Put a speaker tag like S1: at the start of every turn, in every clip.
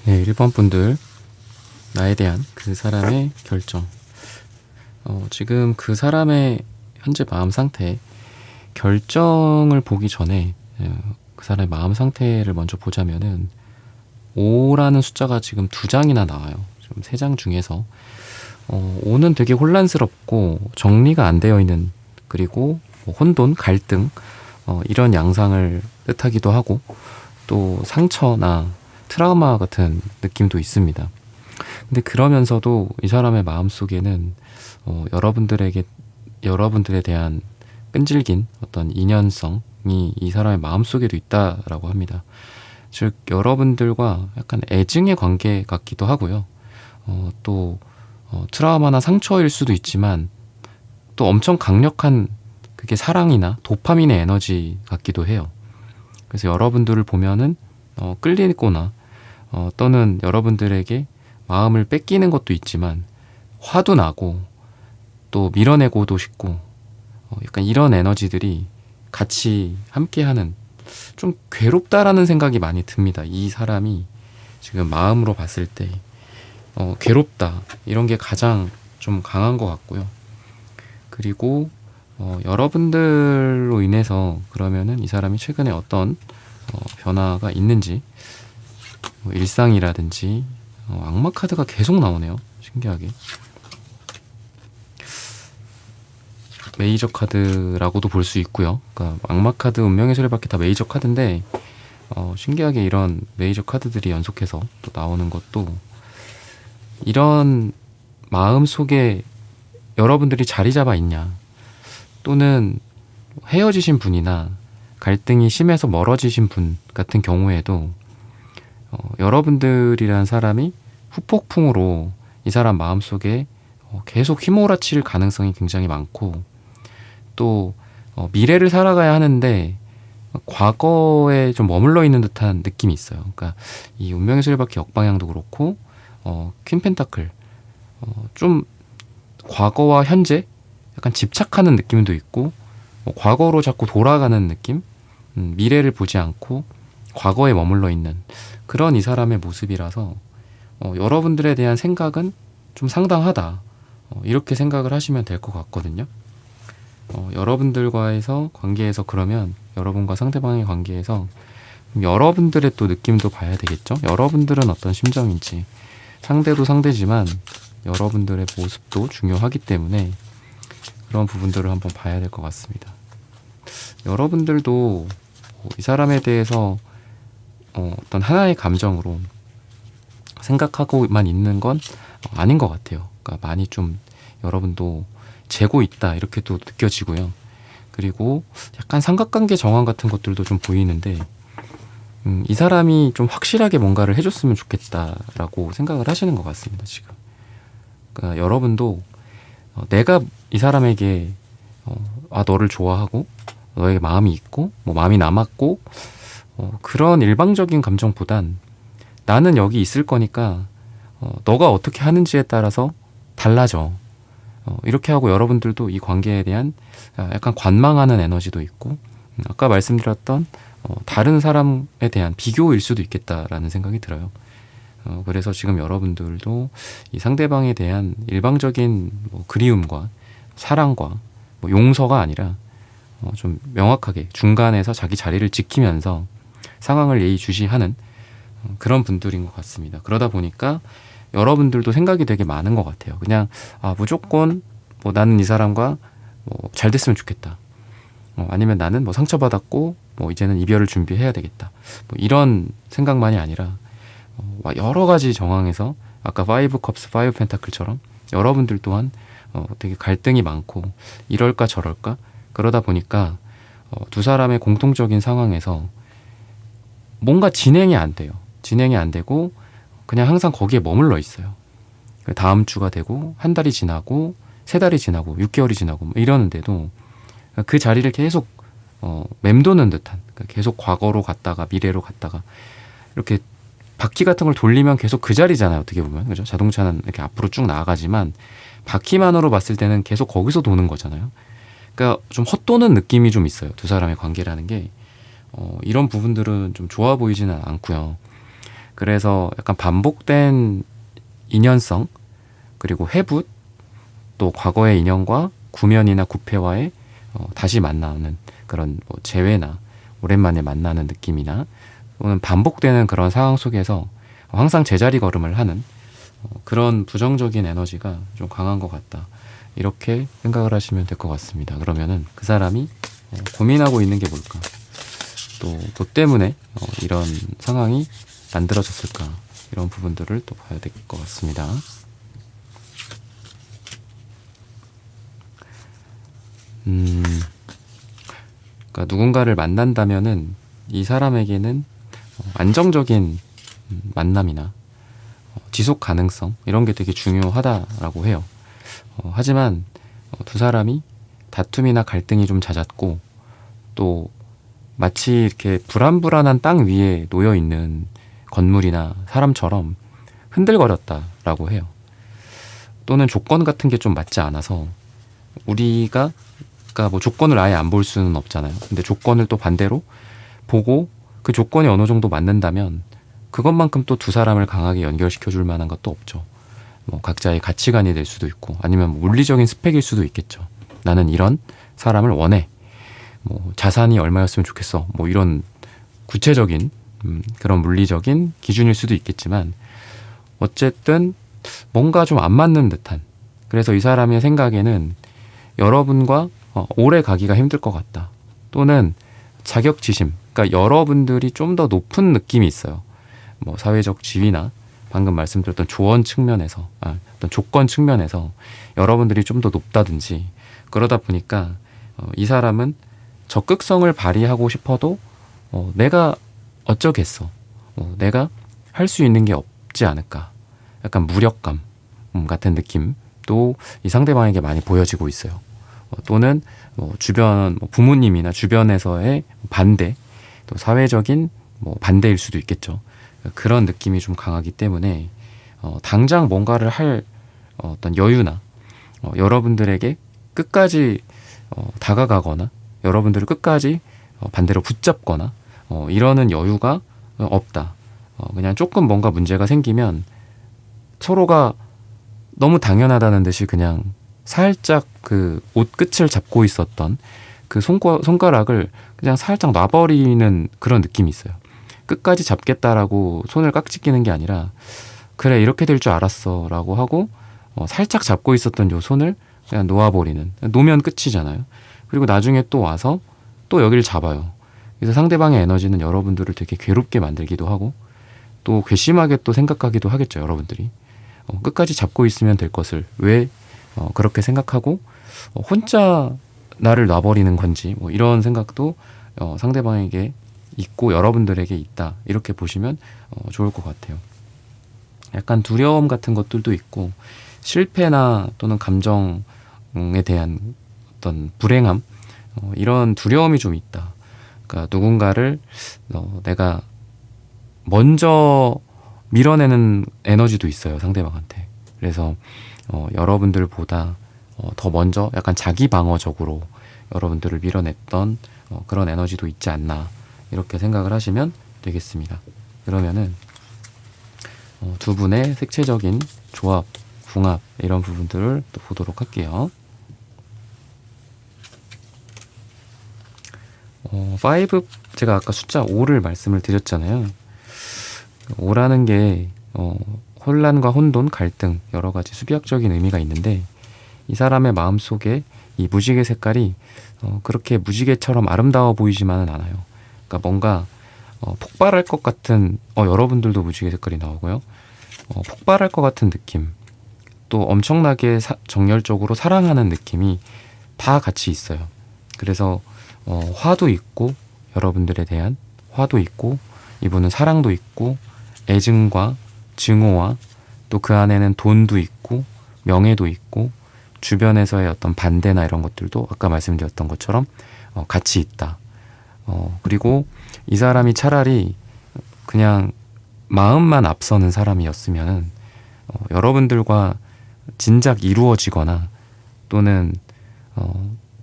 S1: 네, 1번 분들, 나에 대한 그 사람의 결정. 지금 그 사람의 현재 마음 상태, 결정을 보기 전에 그 사람의 마음 상태를 먼저 보자면은 5라는 숫자가 지금 2장이나 나와요. 지금 3장 중에서 5는 되게 혼란스럽고 정리가 안 되어 있는, 그리고 뭐 혼돈, 갈등 이런 양상을 뜻하기도 하고, 또 상처나 트라우마 같은 느낌도 있습니다. 근데 그러면서도 이 사람의 마음속에는 여러분들에 대한 끈질긴 어떤 인연성이 이 사람의 마음속에도 있다라고 합니다. 즉 여러분들과 약간 애증의 관계 같기도 하고요. 또 트라우마나 상처일 수도 있지만 또 엄청 강력한, 그게 사랑이나 도파민의 에너지 같기도 해요. 그래서 여러분들을 보면은 끌리거나 또는 여러분들에게 마음을 뺏기는 것도 있지만 화도 나고 또 밀어내고도 싶고, 약간 이런 에너지들이 같이 함께하는, 좀 괴롭다라는 생각이 많이 듭니다. 이 사람이 지금 마음으로 봤을 때 괴롭다, 이런 게 가장 좀 강한 것 같고요. 그리고 여러분들로 인해서 그러면은 이 사람이 최근에 어떤 변화가 있는지, 일상이라든지, 악마 카드가 계속 나오네요. 신기하게. 메이저 카드라고도 볼 수 있고요. 그러니까 악마 카드, 운명의 수레바퀴 다 메이저 카드인데 신기하게 이런 메이저 카드들이 연속해서 또 나오는 것도, 이런 마음 속에 여러분들이 자리 잡아 있냐, 또는 헤어지신 분이나 갈등이 심해서 멀어지신 분 같은 경우에도 여러분들이란 사람이 후폭풍으로 이 사람 마음속에 계속 휘몰아칠 가능성이 굉장히 많고, 또 미래를 살아가야 하는데 과거에 좀 머물러 있는 듯한 느낌이 있어요. 그러니까 이 운명의 수레바퀴 역방향도 그렇고 퀸 펜타클, 좀 과거와 현재 약간 집착하는 느낌도 있고, 과거로 자꾸 돌아가는 느낌, 미래를 보지 않고 과거에 머물러 있는 그런 이 사람의 모습이라서 여러분들에 대한 생각은 좀 상당하다, 이렇게 생각을 하시면 될 것 같거든요. 여러분들과의 관계에서, 그러면 여러분과 상대방의 관계에서 여러분들의 또 느낌도 봐야 되겠죠. 여러분들은 어떤 심정인지, 상대도 상대지만 여러분들의 모습도 중요하기 때문에 그런 부분들을 한번 봐야 될 것 같습니다. 여러분들도 이 사람에 대해서 어떤 하나의 감정으로 생각하고만 있는 건 아닌 것 같아요. 그러니까 많이 좀 여러분도 재고 있다, 이렇게 또 느껴지고요. 그리고 약간 삼각관계 정황 같은 것들도 좀 보이는데, 이 사람이 좀 확실하게 뭔가를 해줬으면 좋겠다라고 생각을 하시는 것 같습니다, 지금. 그러니까 여러분도 내가 이 사람에게 너를 좋아하고 너에게 마음이 있고 뭐 마음이 남았고 그런 일방적인 감정보단, 나는 여기 있을 거니까 너가 어떻게 하는지에 따라서 달라져, 이렇게 하고 여러분들도 이 관계에 대한 약간 관망하는 에너지도 있고, 아까 말씀드렸던 다른 사람에 대한 비교일 수도 있겠다라는 생각이 들어요. 그래서 지금 여러분들도 이 상대방에 대한 일방적인 뭐 그리움과 사랑과 뭐 용서가 아니라 좀 명확하게 중간에서 자기 자리를 지키면서 상황을 예의주시하는 그런 분들인 것 같습니다. 그러다 보니까 여러분들도 생각이 되게 많은 것 같아요. 그냥 무조건 뭐 나는 이 사람과 뭐 잘 됐으면 좋겠다, 아니면 나는 뭐 상처받았고 뭐 이제는 이별을 준비해야 되겠다, 뭐 이런 생각만이 아니라 여러 가지 정황에서 아까 5 컵스 5 펜타클처럼 여러분들 또한 되게 갈등이 많고 이럴까 저럴까, 그러다 보니까 두 사람의 공통적인 상황에서 뭔가 진행이 안 돼요. 진행이 안 되고 그냥 항상 거기에 머물러 있어요. 다음 주가 되고 한 달이 지나고 3달이 지나고 6개월이 지나고 뭐 이러는데도 그 자리를 계속 맴도는 듯한, 그러니까 계속 과거로 갔다가 미래로 갔다가, 이렇게 바퀴 같은 걸 돌리면 계속 그 자리잖아요, 어떻게 보면. 그죠? 자동차는 이렇게 앞으로 쭉 나아가지만 바퀴만으로 봤을 때는 계속 거기서 도는 거잖아요. 그러니까 좀 헛도는 느낌이 좀 있어요, 두 사람의 관계라는 게. 이런 부분들은 좀 좋아 보이지는 않고요. 그래서 약간 반복된 인연성, 그리고 해붓, 또 과거의 인연과 구면이나 구패와의 다시 만나는 그런 뭐 재회나 오랜만에 만나는 느낌이나 또는 반복되는 그런 상황 속에서 항상 제자리 걸음을 하는 그런 부정적인 에너지가 좀 강한 것 같다. 이렇게 생각을 하시면 될 것 같습니다. 그러면은 그 사람이 고민하고 있는 게 뭘까? 또 뭐 때문에 이런 상황이 만들어졌을까? 이런 부분들을 또 봐야 될 것 같습니다. 그러니까 누군가를 만난다면은 이 사람에게는 안정적인 만남이나 지속 가능성 이런 게 되게 중요하다라고 해요. 하지만 두 사람이 다툼이나 갈등이 좀 잦았고 또 마치 이렇게 불안불안한 땅 위에 놓여 있는 건물이나 사람처럼 흔들거렸다라고 해요. 또는 조건 같은 게 좀 맞지 않아서 우리가 그러니까 뭐 조건을 아예 안 볼 수는 없잖아요. 근데 조건을 또 반대로 보고 그 조건이 어느 정도 맞는다면 그것만큼 또 두 사람을 강하게 연결시켜 줄 만한 것도 없죠. 뭐 각자의 가치관이 될 수도 있고 아니면 뭐 물리적인 스펙일 수도 있겠죠. 나는 이런 사람을 원해. 뭐 자산이 얼마였으면 좋겠어. 뭐 이런 구체적인 그런 물리적인 기준일 수도 있겠지만 어쨌든 뭔가 좀 안 맞는 듯한, 그래서 이 사람의 생각에는 여러분과 오래 가기가 힘들 것 같다. 또는 자격지심, 그러니까 여러분들이 좀 더 높은 느낌이 있어요. 뭐 사회적 지위나 방금 말씀드렸던 조언 측면에서, 어떤 조건 측면에서 여러분들이 좀 더 높다든지 그러다 보니까 이 사람은 적극성을 발휘하고 싶어도 내가 어쩌겠어. 내가 할 수 있는 게 없지 않을까. 약간 무력감 같은 느낌도 이 상대방에게 많이 보여지고 있어요. 또는 뭐 주변 부모님이나 주변에서의 반대, 또 사회적인 뭐 반대일 수도 있겠죠. 그런 느낌이 좀 강하기 때문에 당장 뭔가를 할 어떤 여유나 여러분들에게 끝까지 다가가거나 여러분들을 끝까지 반대로 붙잡거나 이러는 여유가 없다. 그냥 조금 뭔가 문제가 생기면 서로가 너무 당연하다는 듯이 그냥 살짝 그 옷 끝을 잡고 있었던 그 손가락을 그냥 살짝 놔버리는 그런 느낌이 있어요. 끝까지 잡겠다라고 손을 깍지 끼는 게 아니라 그래 이렇게 될 줄 알았어 라고 하고 살짝 잡고 있었던 요 손을 그냥 놓아버리는, 놓으면 끝이잖아요. 그리고 나중에 또 와서 또 여기를 잡아요. 그래서 상대방의 에너지는 여러분들을 되게 괴롭게 만들기도 하고 또 괘씸하게 또 생각하기도 하겠죠. 여러분들이 끝까지 잡고 있으면 될 것을 왜 그렇게 생각하고 혼자 나를 놔버리는 건지 뭐 이런 생각도 상대방에게 있고 여러분들에게 있다, 이렇게 보시면 좋을 것 같아요. 약간 두려움 같은 것들도 있고 실패나 또는 감정에 대한 어떤 불행함, 이런 두려움이 좀 있다. 그러니까 누군가를 내가 먼저 밀어내는 에너지도 있어요, 상대방한테. 그래서 여러분들보다 더 먼저 약간 자기 방어적으로 여러분들을 밀어냈던 그런 에너지도 있지 않나, 이렇게 생각을 하시면 되겠습니다. 그러면은 두 분의 색채적인 조합, 궁합 이런 부분들을 또 보도록 할게요. 5, 제가 아까 숫자 5를 말씀을 드렸잖아요. 5라는 게 혼란과 혼돈, 갈등, 여러 가지 수비학적인 의미가 있는데 이 사람의 마음속에 이 무지개 색깔이 그렇게 무지개처럼 아름다워 보이지만은 않아요. 그러니까 뭔가 폭발할 것 같은, 여러분들도 무지개 색깔이 나오고요. 폭발할 것 같은 느낌, 또 엄청나게 정열적으로 사랑하는 느낌이 다 같이 있어요. 그래서 화도 있고, 여러분들에 대한 화도 있고, 이분은 사랑도 있고, 애증과 증오와 또 그 안에는 돈도 있고 명예도 있고 주변에서의 어떤 반대나 이런 것들도 아까 말씀드렸던 것처럼 같이 있다. 그리고 이 사람이 차라리 그냥 마음만 앞서는 사람이었으면 여러분들과 진작 이루어지거나 또는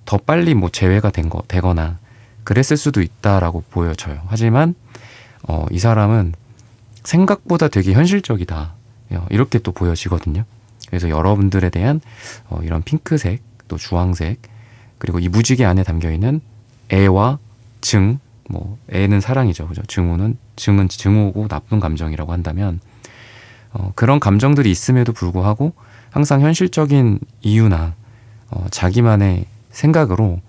S1: 더 빨리 뭐 재회가 되거나 그랬을 수도 있다라고 보여져요. 하지만 이 사람은 생각보다 되게 현실적이다. 이렇게 또 보여지거든요. 그래서 여러분들에 대한 이런 핑크색, 또 주황색, 그리고 이 무지개 안에 담겨있는 애와 증, 뭐 애는 사랑이죠. 그죠? 증은 증오고 나쁜 감정이라고 한다면 그런 감정들이 있음에도 불구하고 항상 현실적인 이유나 자기만의 생각으로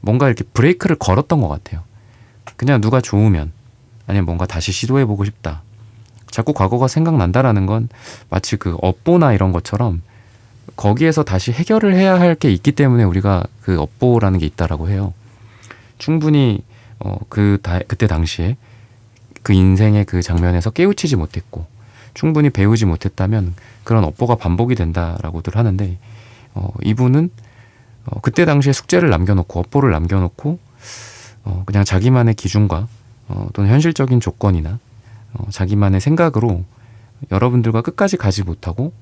S1: 뭔가 이렇게 브레이크를 걸었던 것 같아요. 그냥 누가 좋으면, 아니면 뭔가 다시 시도해보고 싶다. 자꾸 과거가 생각난다라는 건 마치 그 업보나 이런 것처럼 거기에서 다시 해결을 해야 할 게 있기 때문에 우리가 그 업보라는 게 있다라고 해요. 충분히 그때 당시에 그 인생의 그 장면에서 깨우치지 못했고 충분히 배우지 못했다면 그런 업보가 반복이 된다라고들 하는데, 이분은 그때 당시에 숙제를 남겨놓고 업보를 남겨놓고 그냥 자기만의 기준과 또는 현실적인 조건이나 자기만의 생각으로 여러분들과 끝까지 가지 못하고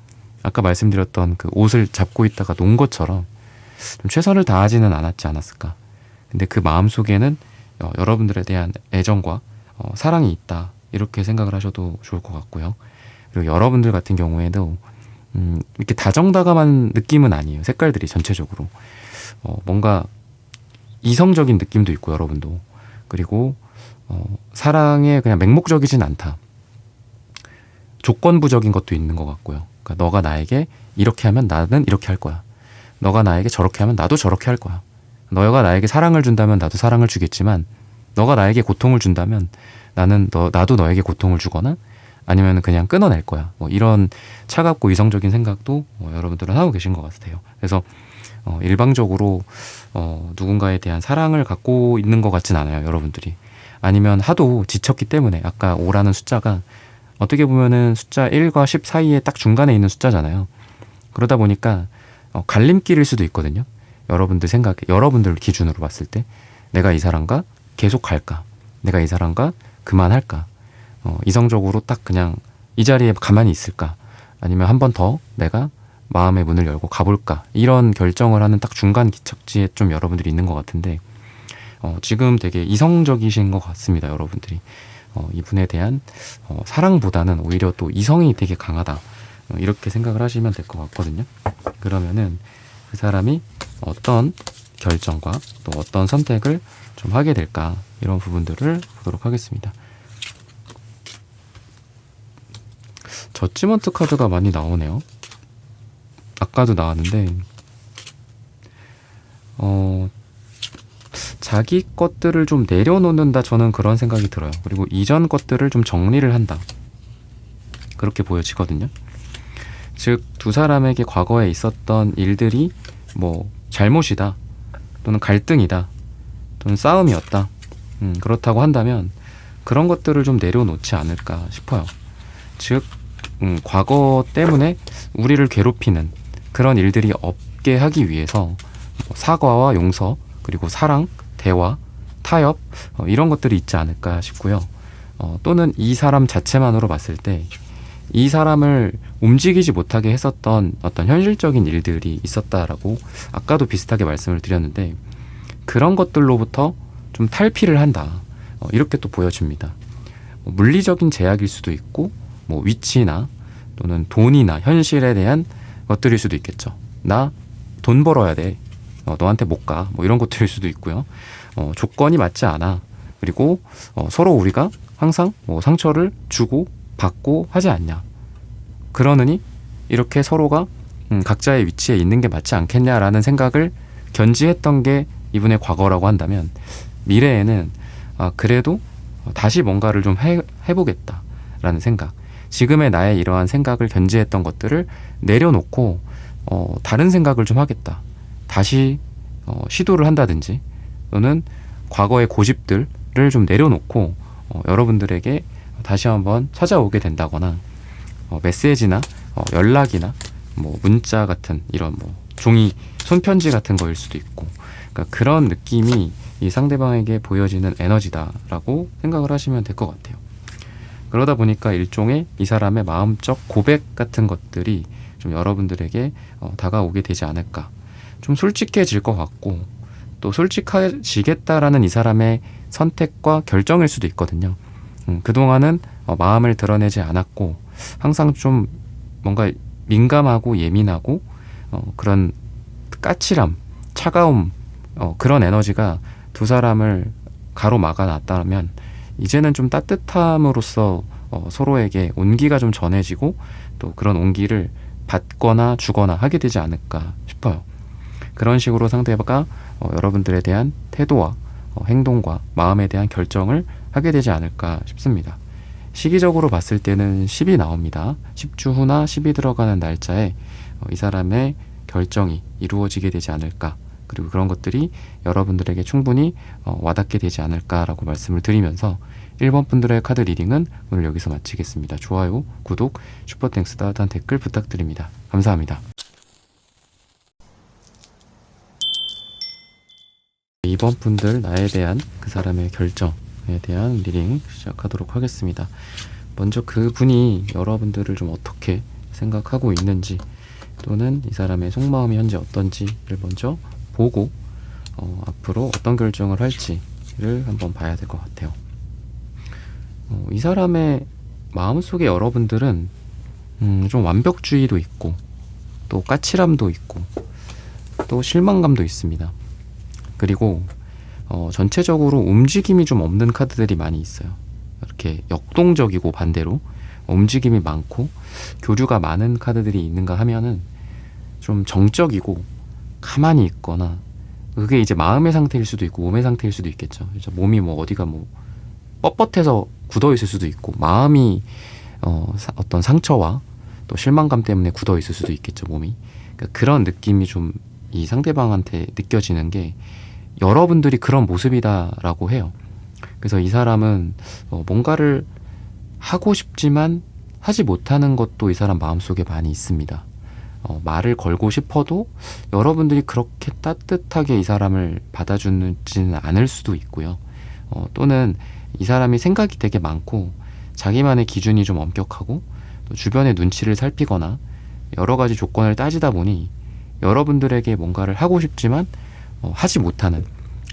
S1: 아까 말씀드렸던 그 옷을 잡고 있다가 놓은 것처럼 좀 최선을 다하지는 않았지 않았을까. 근데 그 마음속에는 여러분들에 대한 애정과 사랑이 있다, 이렇게 생각을 하셔도 좋을 것 같고요. 그리고 여러분들 같은 경우에도 이렇게 다정다감한 느낌은 아니에요. 색깔들이 전체적으로 뭔가 이성적인 느낌도 있고, 여러분도. 그리고 사랑에 그냥 맹목적이진 않다. 조건부적인 것도 있는 것 같고요. 그러니까 너가 나에게 이렇게 하면 나는 이렇게 할 거야. 너가 나에게 저렇게 하면 나도 저렇게 할 거야. 너가 나에게 사랑을 준다면 나도 사랑을 주겠지만, 너가 나에게 고통을 준다면 나도 너에게 고통을 주거나 아니면 그냥 끊어낼 거야. 뭐 이런 차갑고 이성적인 생각도 여러분들은 하고 계신 것 같아요. 그래서 일방적으로 누군가에 대한 사랑을 갖고 있는 것 같진 않아요, 여러분들이. 아니면 하도 지쳤기 때문에, 아까 5라는 숫자가 어떻게 보면은 숫자 1과 10 사이에 딱 중간에 있는 숫자잖아요. 그러다 보니까 갈림길일 수도 있거든요. 여러분들 기준으로 봤을 때 내가 이 사람과 계속 갈까? 내가 이 사람과 그만할까? 이성적으로 딱 그냥 이 자리에 가만히 있을까? 아니면 한 번 더 내가 마음의 문을 열고 가볼까? 이런 결정을 하는 딱 중간 기척지에 좀 여러분들이 있는 것 같은데, 지금 되게 이성적이신 것 같습니다, 여러분들이. 이분에 대한 사랑보다는 오히려 또 이성이 되게 강하다, 이렇게 생각을 하시면 될 것 같거든요. 그러면은 그 사람이 어떤 결정과 또 어떤 선택을 좀 하게 될까, 이런 부분들을 보도록 하겠습니다. 저지먼트 카드가 많이 나오네요. 아까도 나왔는데 자기 것들을 좀 내려놓는다, 저는 그런 생각이 들어요. 그리고 이전 것들을 좀 정리를 한다, 그렇게 보여지거든요. 즉 두 사람에게 과거에 있었던 일들이 뭐 잘못이다, 또는 갈등이다, 또는 싸움이었다, 그렇다고 한다면 그런 것들을 좀 내려놓지 않을까 싶어요. 즉 과거 때문에 우리를 괴롭히는 그런 일들이 없게 하기 위해서 사과와 용서, 그리고 사랑, 대화, 타협, 이런 것들이 있지 않을까 싶고요. 또는 이 사람 자체만으로 봤을 때 이 사람을 움직이지 못하게 했었던 어떤 현실적인 일들이 있었다라고 아까도 비슷하게 말씀을 드렸는데, 그런 것들로부터 좀 탈피를 한다, 이렇게 또 보여집니다. 물리적인 제약일 수도 있고, 뭐 위치나 또는 돈이나 현실에 대한 것들일 수도 있겠죠. 나 돈 벌어야 돼, 너한테 못 가, 뭐 이런 것들일 수도 있고요. 조건이 맞지 않아. 그리고 서로 우리가 항상 뭐 상처를 주고 받고 하지 않냐, 그러느니 이렇게 서로가 각자의 위치에 있는 게 맞지 않겠냐라는 생각을 견지했던 게 이분의 과거라고 한다면, 미래에는 그래도 다시 뭔가를 좀 해보겠다라는 생각, 지금의 나의 이러한 생각을 견지했던 것들을 내려놓고 다른 생각을 좀 하겠다, 다시 시도를 한다든지, 또는 과거의 고집들을 좀 내려놓고 여러분들에게 다시 한번 찾아오게 된다거나, 메시지나 연락이나 뭐 문자 같은 이런 뭐 종이 손편지 같은 거일 수도 있고, 그러니까 그런 느낌이 이 상대방에게 보여지는 에너지다라고 생각을 하시면 될 것 같아요. 그러다 보니까 일종의 이 사람의 마음적 고백 같은 것들이 좀 여러분들에게 다가오게 되지 않을까. 좀 솔직해질 것 같고, 또 솔직해지겠다라는 이 사람의 선택과 결정일 수도 있거든요. 그동안은 마음을 드러내지 않았고 항상 좀 뭔가 민감하고 예민하고 그런 까칠함, 차가움, 그런 에너지가 두 사람을 가로막아 놨다면 이제는 좀 따뜻함으로써 서로에게 온기가 좀 전해지고 또 그런 온기를 받거나 주거나 하게 되지 않을까 싶어요. 그런 식으로 상대가 여러분들에 대한 태도와 행동과 마음에 대한 결정을 하게 되지 않을까 싶습니다. 시기적으로 봤을 때는 10이 나옵니다. 10주 후나 10이 들어가는 날짜에 이 사람의 결정이 이루어지게 되지 않을까, 그리고 그런 것들이 여러분들에게 충분히 와닿게 되지 않을까라고 말씀을 드리면서 1번 분들의 카드 리딩은 오늘 여기서 마치겠습니다. 좋아요, 구독, 슈퍼땡스, 따뜻한 댓글 부탁드립니다. 감사합니다. 2번 분들, 나에 대한 그 사람의 결정에 대한 리딩 시작하도록 하겠습니다. 먼저 그분이 여러분들을 좀 어떻게 생각하고 있는지, 또는 이 사람의 속마음이 현재 어떤지를 먼저 보고 앞으로 어떤 결정을 할지를 한번 봐야 될 것 같아요. 이 사람의 마음속에 여러분들은 좀 완벽주의도 있고 또 까칠함도 있고 또 실망감도 있습니다. 그리고 전체적으로 움직임이 좀 없는 카드들이 많이 있어요. 이렇게 역동적이고 반대로 움직임이 많고 교류가 많은 카드들이 있는가 하면은 좀 정적이고 가만히 있거나, 그게 이제 마음의 상태일 수도 있고 몸의 상태일 수도 있겠죠. 그래서 몸이 뭐 어디가 뭐 뻣뻣해서 굳어 있을 수도 있고, 마음이 어떤 상처와 또 실망감 때문에 굳어 있을 수도 있겠죠, 몸이. 그러니까 그런 느낌이 좀 이 상대방한테 느껴지는 게 여러분들이 그런 모습이다라고 해요. 그래서 이 사람은 뭔가를 하고 싶지만 하지 못하는 것도 이 사람 마음속에 많이 있습니다. 말을 걸고 싶어도 여러분들이 그렇게 따뜻하게 이 사람을 받아주지는 않을 수도 있고요. 또는 이 사람이 생각이 되게 많고 자기만의 기준이 좀 엄격하고 또 주변의 눈치를 살피거나 여러 가지 조건을 따지다 보니 여러분들에게 뭔가를 하고 싶지만 하지 못하는,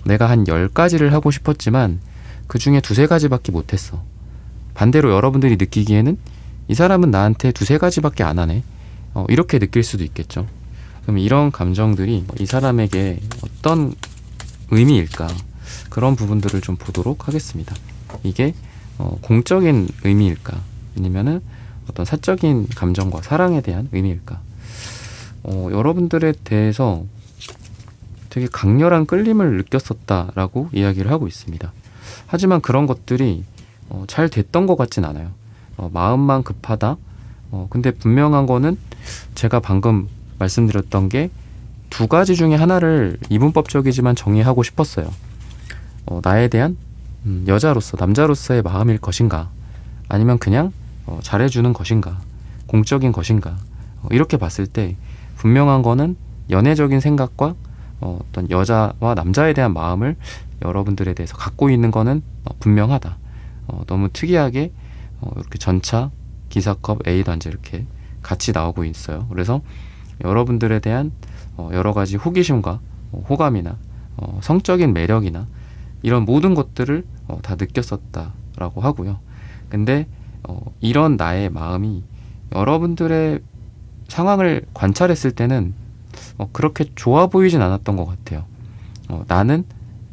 S1: 내가 한 10가지를 하고 싶었지만 그 중에 2-3가지밖에 못했어. 반대로 여러분들이 느끼기에는 이 사람은 나한테 2-3가지밖에 안 하네, 이렇게 느낄 수도 있겠죠. 그럼 이런 감정들이 이 사람에게 어떤 의미일까, 그런 부분들을 좀 보도록 하겠습니다. 이게 공적인 의미일까, 아니면은 어떤 사적인 감정과 사랑에 대한 의미일까. 여러분들에 대해서 되게 강렬한 끌림을 느꼈었다라고 이야기를 하고 있습니다. 하지만 그런 것들이 잘 됐던 것 같진 않아요. 마음만 급하다. 근데 분명한 거는 제가 방금 말씀드렸던 게 2가지 중에 하나를 이분법적이지만 정의하고 싶었어요. 나에 대한 여자로서, 남자로서의 마음일 것인가, 아니면 그냥 잘해주는 것인가, 공적인 것인가. 이렇게 봤을 때 분명한 거는 연애적인 생각과 어떤 여자와 남자에 대한 마음을 여러분들에 대해서 갖고 있는 거는 분명하다. 너무 특이하게 이렇게 전차, 기사컵, A단지 이렇게 같이 나오고 있어요. 그래서 여러분들에 대한 여러 가지 호기심과 호감이나 성적인 매력이나 이런 모든 것들을 다 느꼈었다라고 하고요. 근데 이런 나의 마음이 여러분들의 상황을 관찰했을 때는 그렇게 좋아 보이진 않았던 것 같아요. 나는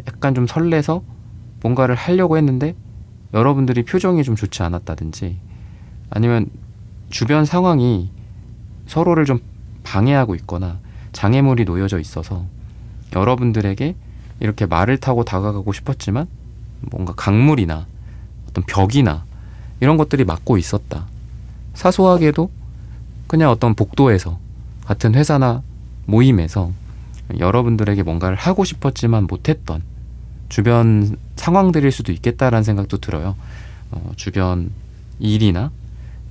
S1: 약간 좀 설레서 뭔가를 하려고 했는데 여러분들이 표정이 좀 좋지 않았다든지, 아니면 주변 상황이 서로를 좀 방해하고 있거나 장애물이 놓여져 있어서 여러분들에게 이렇게 말을 타고 다가가고 싶었지만 뭔가 강물이나 어떤 벽이나 이런 것들이 막고 있었다. 사소하게도 그냥 어떤 복도에서, 같은 회사나 모임에서 여러분들에게 뭔가를 하고 싶었지만 못했던 주변 상황들일 수도 있겠다라는 생각도 들어요. 주변 일이나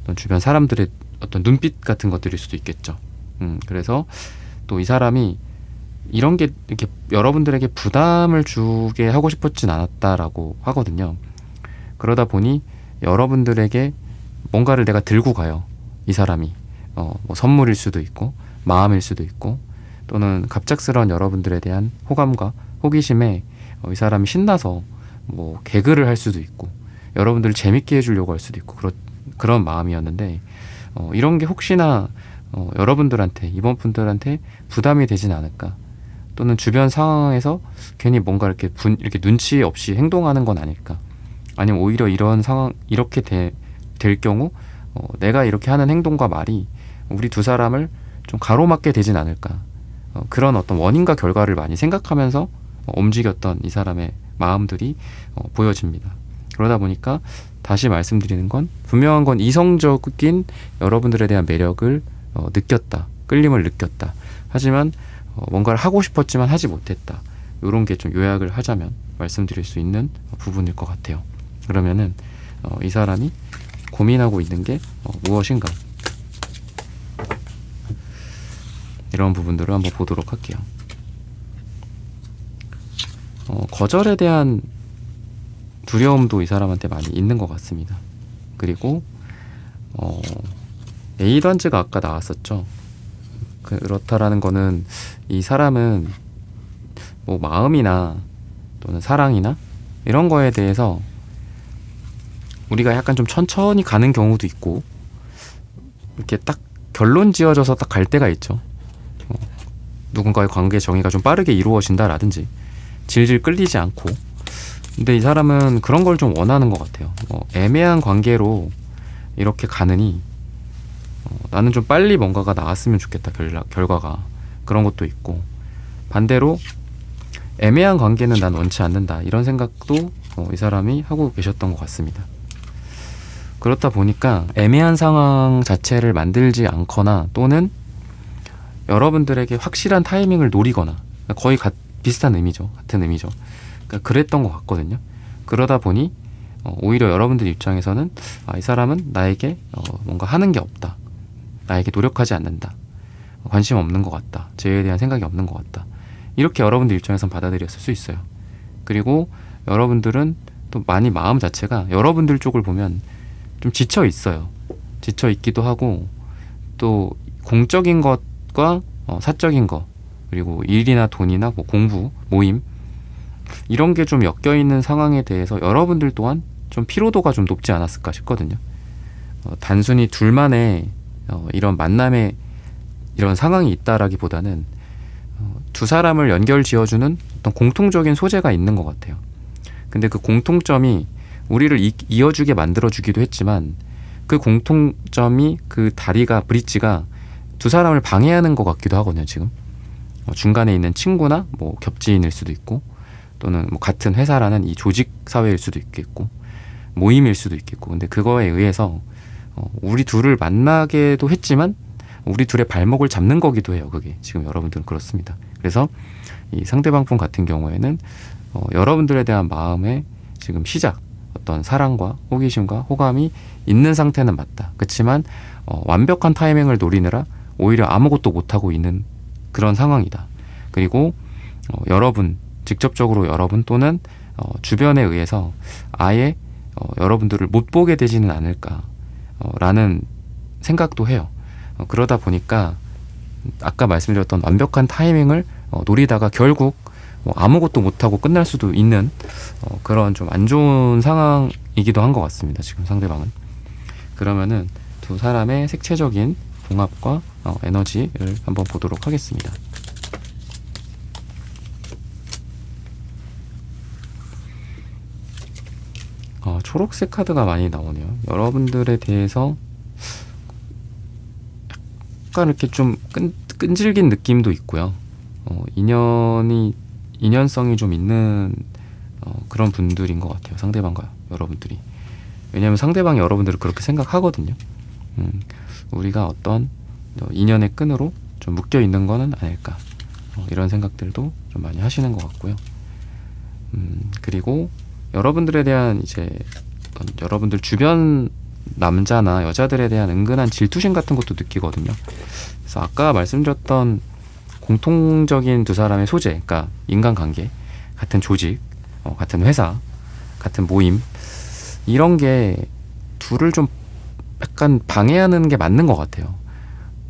S1: 어떤 주변 사람들의 어떤 눈빛 같은 것들일 수도 있겠죠. 그래서 또 이 사람이 이런 게 이렇게 여러분들에게 부담을 주게 하고 싶었진 않았다라고 하거든요. 그러다 보니 여러분들에게 뭔가를 내가 들고 가요. 이 사람이 뭐 선물일 수도 있고 마음일 수도 있고, 또는 갑작스러운 여러분들에 대한 호감과 호기심에 이 사람이 신나서 뭐 개그를 할 수도 있고, 여러분들을 재밌게 해주려고 할 수도 있고 그런 마음이었는데 이런 게 혹시나 여러분들한테 이번 분들한테 부담이 되진 않을까, 또는 주변 상황에서 괜히 뭔가 이렇게 눈치 없이 행동하는 건 아닐까, 아니면 오히려 이런 상황 이렇게 될 경우 내가 이렇게 하는 행동과 말이 우리 두 사람을 좀 가로막게 되진 않을까, 그런 어떤 원인과 결과를 많이 생각하면서 움직였던 이 사람의 마음들이 보여집니다. 그러다 보니까 다시 말씀드리는 건, 분명한 건 이성적인 여러분들에 대한 매력을 느꼈다, 끌림을 느꼈다. 하지만 뭔가를 하고 싶었지만 하지 못했다. 이런 게 좀 요약을 하자면 말씀드릴 수 있는 부분일 것 같아요. 그러면은 이 사람이 고민하고 있는 게 무엇인가, 이런 부분들을 한번 보도록 할게요. 거절에 대한 두려움도 이 사람한테 많이 있는 것 같습니다. 그리고 A단지가 아까 나왔었죠. 그렇다라는 거는 이 사람은 뭐 마음이나 또는 사랑이나 이런 거에 대해서 우리가 약간 좀 천천히 가는 경우도 있고, 이렇게 딱 결론 지어져서 딱 갈 때가 있죠. 누군가의 관계 정의가 좀 빠르게 이루어진다라든지 질질 끌리지 않고. 근데 이 사람은 그런 걸 좀 원하는 것 같아요. 애매한 관계로 이렇게 가느니 나는 좀 빨리 뭔가가 나왔으면 좋겠다, 결과가. 그런 것도 있고, 반대로 애매한 관계는 난 원치 않는다, 이런 생각도 이 사람이 하고 계셨던 것 같습니다. 그렇다 보니까 애매한 상황 자체를 만들지 않거나, 또는 여러분들에게 확실한 타이밍을 노리거나, 거의 비슷한 의미죠. 같은 의미죠. 그러니까 그랬던 것 같거든요. 그러다 보니 오히려 여러분들 입장에서는 이 사람은 나에게 뭔가 하는 게 없다, 나에게 노력하지 않는다, 관심 없는 것 같다, 저에 대한 생각이 없는 것 같다, 이렇게 여러분들 입장에선 받아들였을 수 있어요. 그리고 여러분들은 또 많이 마음 자체가 여러분들 쪽을 보면 좀 지쳐 있어요. 지쳐 있기도 하고, 또 공적인 것과 사적인 것, 그리고 일이나 돈이나 뭐 공부, 모임, 이런 게 좀 엮여 있는 상황에 대해서 여러분들 또한 좀 피로도가 좀 높지 않았을까 싶거든요. 단순히 둘만의 이런 만남에 이런 상황이 있다라기보다는 두 사람을 연결 지어주는 어떤 공통적인 소재가 있는 것 같아요. 근데 그 공통점이 우리를 이어주게 만들어주기도 했지만, 그 공통점이, 그 다리가, 브릿지가 두 사람을 방해하는 것 같기도 하거든요. 지금 중간에 있는 친구나 뭐 겹지인일 수도 있고, 또는 뭐 같은 회사라는 이 조직 사회일 수도 있겠고, 모임일 수도 있겠고. 근데 그거에 의해서 우리 둘을 만나게도 했지만 우리 둘의 발목을 잡는 거기도 해요. 그게 지금 여러분들은 그렇습니다. 그래서 이 상대방 분 같은 경우에는 여러분들에 대한 마음의 지금 시작, 어떤 사랑과 호기심과 호감이 있는 상태는 맞다. 그렇지만 완벽한 타이밍을 노리느라 오히려 아무것도 못하고 있는 그런 상황이다. 그리고 여러분, 직접적으로 여러분 또는 주변에 의해서 아예 여러분들을 못 보게 되지는 않을까 라는 생각도 해요. 그러다 보니까 아까 말씀드렸던 완벽한 타이밍을 노리다가 결국 아무것도 못하고 끝날 수도 있는 그런 좀 안 좋은 상황이기도 한 것 같습니다. 지금 상대방은. 그러면은 두 사람의 색채적인 봉합과 에너지를 한번 보도록 하겠습니다. 초록색 카드가 많이 나오네요. 여러분들에 대해서 약간 이렇게 좀 끈질긴 느낌도 있고요. 인연성이 좀 있는 그런 분들인 것 같아요. 상대방과 여러분들이. 왜냐하면 상대방이 여러분들을 그렇게 생각하거든요. 우리가 어떤 인연의 끈으로 좀 묶여 있는 거는 아닐까, 이런 생각들도 좀 많이 하시는 것 같고요. 그리고 여러분들에 대한 이제 여러분들 주변 남자나 여자들에 대한 은근한 질투심 같은 것도 느끼거든요. 그래서 아까 말씀드렸던 공통적인 두 사람의 소재, 그러니까 인간관계, 같은 조직, 같은 회사, 같은 모임, 이런 게 둘을 좀 약간 방해하는 게 맞는 것 같아요.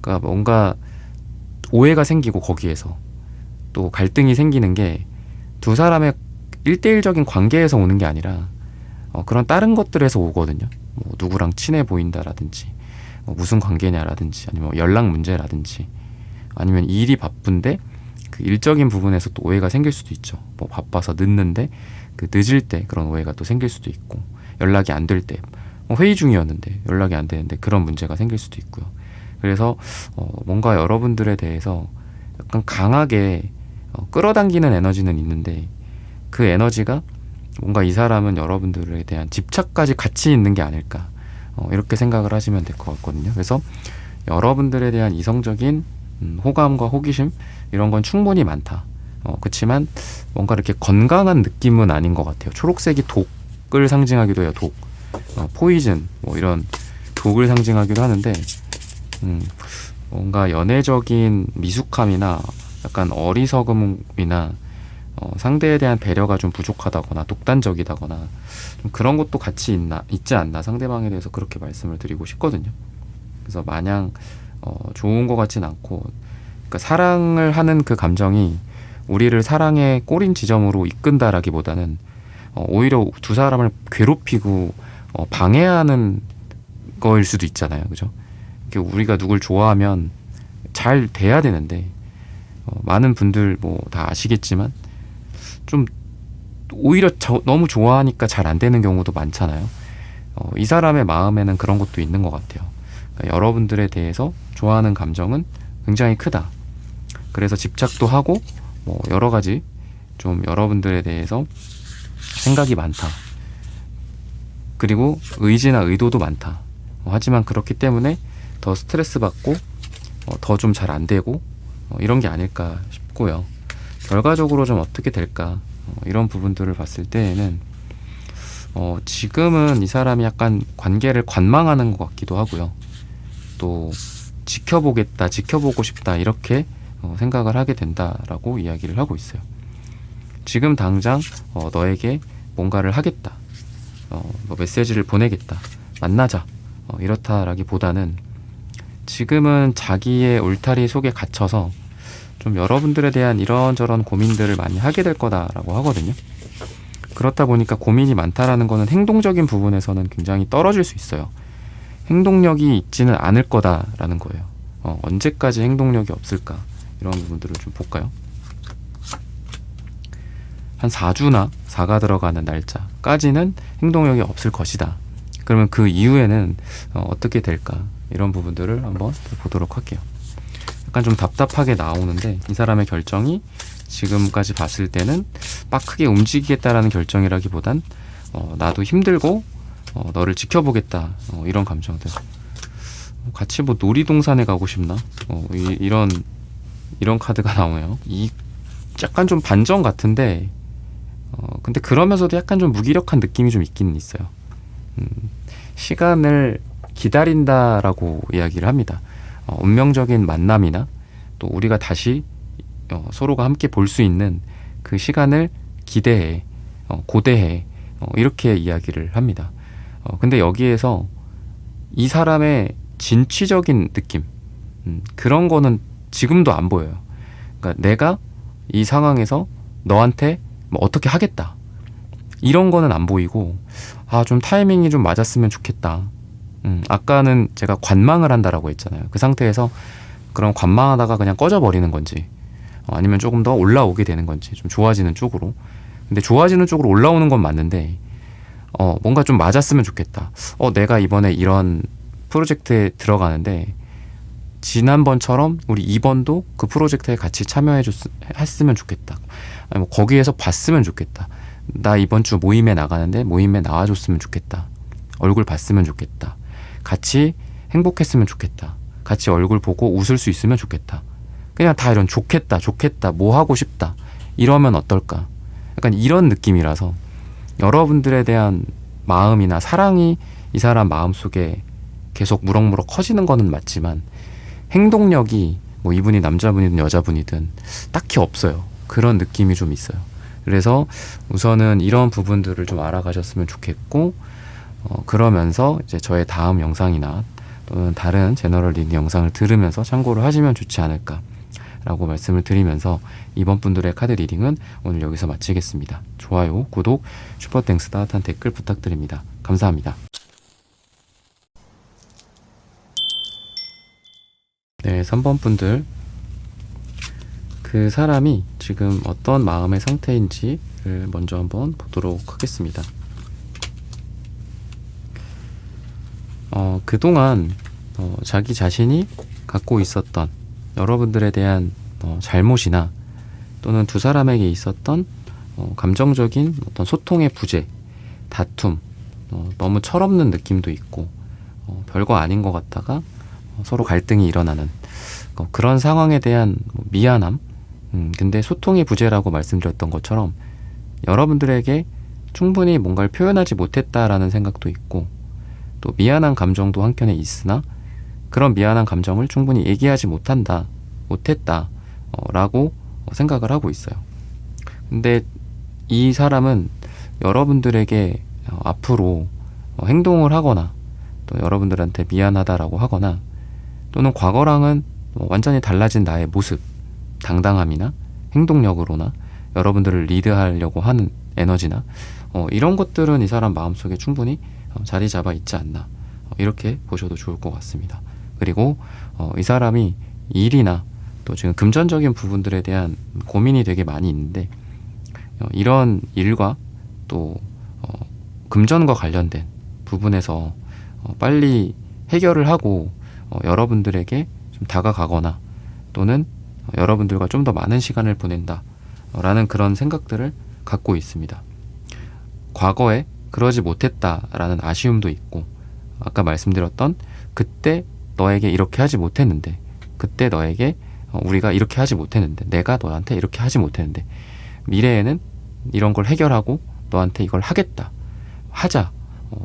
S1: 그러니까 뭔가 오해가 생기고, 거기에서 또 갈등이 생기는 게 두 사람의 1대1적인 관계에서 오는 게 아니라 그런 다른 것들에서 오거든요. 뭐 누구랑 친해 보인다라든지, 무슨 관계냐라든지, 아니면 뭐 연락 문제라든지, 아니면 일이 바쁜데 그 일적인 부분에서 또 오해가 생길 수도 있죠. 뭐 바빠서 늦는데 그 늦을 때 그런 오해가 또 생길 수도 있고, 연락이 안 될 때, 회의 중이었는데 연락이 안 되는데 그런 문제가 생길 수도 있고요. 그래서 뭔가 여러분들에 대해서 약간 강하게 끌어당기는 에너지는 있는데, 그 에너지가 뭔가 이 사람은 여러분들에 대한 집착까지 같이 있는 게 아닐까, 이렇게 생각을 하시면 될 것 같거든요. 그래서 여러분들에 대한 이성적인 호감과 호기심, 이런 건 충분히 많다. 그렇지만 뭔가 이렇게 건강한 느낌은 아닌 것 같아요. 초록색이 독을 상징하기도 해요. 독, 포이즌, 뭐 이런 독을 상징하기도 하는데, 뭔가 연애적인 미숙함이나 약간 어리석음이나 상대에 대한 배려가 좀 부족하다거나 독단적이다거나 좀 그런 것도 같이 있지 않나, 상대방에 대해서 그렇게 말씀을 드리고 싶거든요. 그래서 마냥 좋은 것 같진 않고, 그러니까 사랑을 하는 그 감정이 우리를 사랑의 꼬린 지점으로 이끈다라기보다는 오히려 두 사람을 괴롭히고 방해하는 거일 수도 있잖아요. 그죠? 우리가 누굴 좋아하면 잘 돼야 되는데, 많은 분들 뭐 다 아시겠지만 좀 오히려 너무 좋아하니까 잘 안 되는 경우도 많잖아요. 이 사람의 마음에는 그런 것도 있는 것 같아요. 그러니까 여러분들에 대해서 좋아하는 감정은 굉장히 크다. 그래서 집착도 하고 뭐 여러 가지 좀 여러분들에 대해서 생각이 많다. 그리고 의지나 의도도 많다. 하지만 그렇기 때문에 더 스트레스 받고 더 좀 잘 안 되고 이런 게 아닐까 싶고요. 결과적으로 좀 어떻게 될까, 이런 부분들을 봤을 때에는 지금은 이 사람이 약간 관계를 관망하는 것 같기도 하고요. 또 지켜보겠다, 지켜보고 싶다, 이렇게 생각을 하게 된다라고 이야기를 하고 있어요. 지금 당장 너에게 뭔가를 하겠다, 뭐 메시지를 보내겠다, 만나자, 이렇다라기보다는 지금은 자기의 울타리 속에 갇혀서 좀 여러분들에 대한 이런저런 고민들을 많이 하게 될 거다라고 하거든요. 그렇다 보니까 고민이 많다라는 거는 행동적인 부분에서는 굉장히 떨어질 수 있어요. 행동력이 있지는 않을 거다라는 거예요. 언제까지 행동력이 없을까, 이런 부분들을 좀 볼까요? 한 4주나 4가 들어가는 날짜까지는 행동력이 없을 것이다. 그러면 그 이후에는 어떻게 될까, 이런 부분들을 한번 보도록 할게요. 약간 좀 답답하게 나오는데, 이 사람의 결정이 지금까지 봤을 때는 막 크게 움직이겠다라는 결정이라기보단 나도 힘들고 너를 지켜보겠다, 이런 감정들. 같이 뭐 놀이동산에 가고 싶나, 이런 카드가 나오네요. 약간 좀 반전 같은데, 근데 그러면서도 약간 좀 무기력한 느낌이 좀 있긴 있어요. 시간을 기다린다라고 이야기를 합니다. 운명적인 만남이나 또 우리가 다시 서로가 함께 볼 수 있는 그 시간을 기대해, 고대해, 이렇게 이야기를 합니다. 근데 여기에서 이 사람의 진취적인 느낌, 그런 거는 지금도 안 보여요. 그러니까 내가 이 상황에서 너한테 뭐 어떻게 하겠다, 이런 거는 안 보이고, 좀 타이밍이 좀 맞았으면 좋겠다. 아까는 제가 관망을 한다라고 했잖아요. 그 상태에서 그런 관망하다가 그냥 꺼져버리는 건지, 아니면 조금 더 올라오게 되는 건지, 좀 좋아지는 쪽으로. 근데 좋아지는 쪽으로 올라오는 건 맞는데, 뭔가 좀 맞았으면 좋겠다. 내가 이번에 이런 프로젝트에 들어가는데 지난번처럼 우리 이번도 그 프로젝트에 같이 참여했으면 좋겠다. 아니 뭐 거기에서 봤으면 좋겠다. 나 이번 주 모임에 나가는데 모임에 나와줬으면 좋겠다. 얼굴 봤으면 좋겠다. 같이 행복했으면 좋겠다. 같이 얼굴 보고 웃을 수 있으면 좋겠다. 그냥 다 이런 좋겠다, 좋겠다, 뭐 하고 싶다, 이러면 어떨까, 약간 이런 느낌이라서 여러분들에 대한 마음이나 사랑이 이 사람 마음속에 계속 무럭무럭 커지는 거는 맞지만 행동력이 뭐 이분이 남자분이든 여자분이든 딱히 없어요. 그런 느낌이 좀 있어요. 그래서 우선은 이런 부분들을 좀 알아가셨으면 좋겠고, 그러면서 이제 저의 다음 영상이나 또는 다른 제너럴 리딩 영상을 들으면서 참고를 하시면 좋지 않을까 라고 말씀을 드리면서 이번 분들의 카드 리딩은 오늘 여기서 마치겠습니다. 좋아요, 구독, 슈퍼땡스, 따뜻한 댓글 부탁드립니다. 감사합니다. 네, 3번 분들, 그 사람이 지금 어떤 마음의 상태인지를 먼저 한번 보도록 하겠습니다. 그동안 자기 자신이 갖고 있었던 여러분들에 대한 잘못이나 또는 두 사람에게 있었던 감정적인 어떤 소통의 부재, 다툼, 너무 철없는 느낌도 있고 별거 아닌 것 같다가 서로 갈등이 일어나는 그런 상황에 대한 미안함. 근데 소통의 부재라고 말씀드렸던 것처럼 여러분들에게 충분히 뭔가를 표현하지 못했다라는 생각도 있고, 또 미안한 감정도 한켠에 있으나 그런 미안한 감정을 충분히 얘기하지 못했다 라고 생각을 하고 있어요. 근데 이 사람은 여러분들에게 앞으로 행동을 하거나 또 여러분들한테 미안하다라고 하거나 또는 과거랑은 완전히 달라진 나의 모습, 당당함이나 행동력으로나 여러분들을 리드하려고 하는 에너지나 이런 것들은 이 사람 마음속에 충분히 자리 잡아 있지 않나, 이렇게 보셔도 좋을 것 같습니다. 그리고 이 사람이 일이나 또 지금 금전적인 부분들에 대한 고민이 되게 많이 있는데, 이런 일과 또 금전과 관련된 부분에서 빨리 해결을 하고 여러분들에게 좀 다가가거나 또는 여러분들과 좀 더 많은 시간을 보낸다 라는 그런 생각들을 갖고 있습니다. 과거에 그러지 못했다라는 아쉬움도 있고, 아까 말씀드렸던 그때 너에게 이렇게 하지 못했는데, 그때 너에게 우리가 이렇게 하지 못했는데, 내가 너한테 이렇게 하지 못했는데 미래에는 이런 걸 해결하고 너한테 이걸 하자,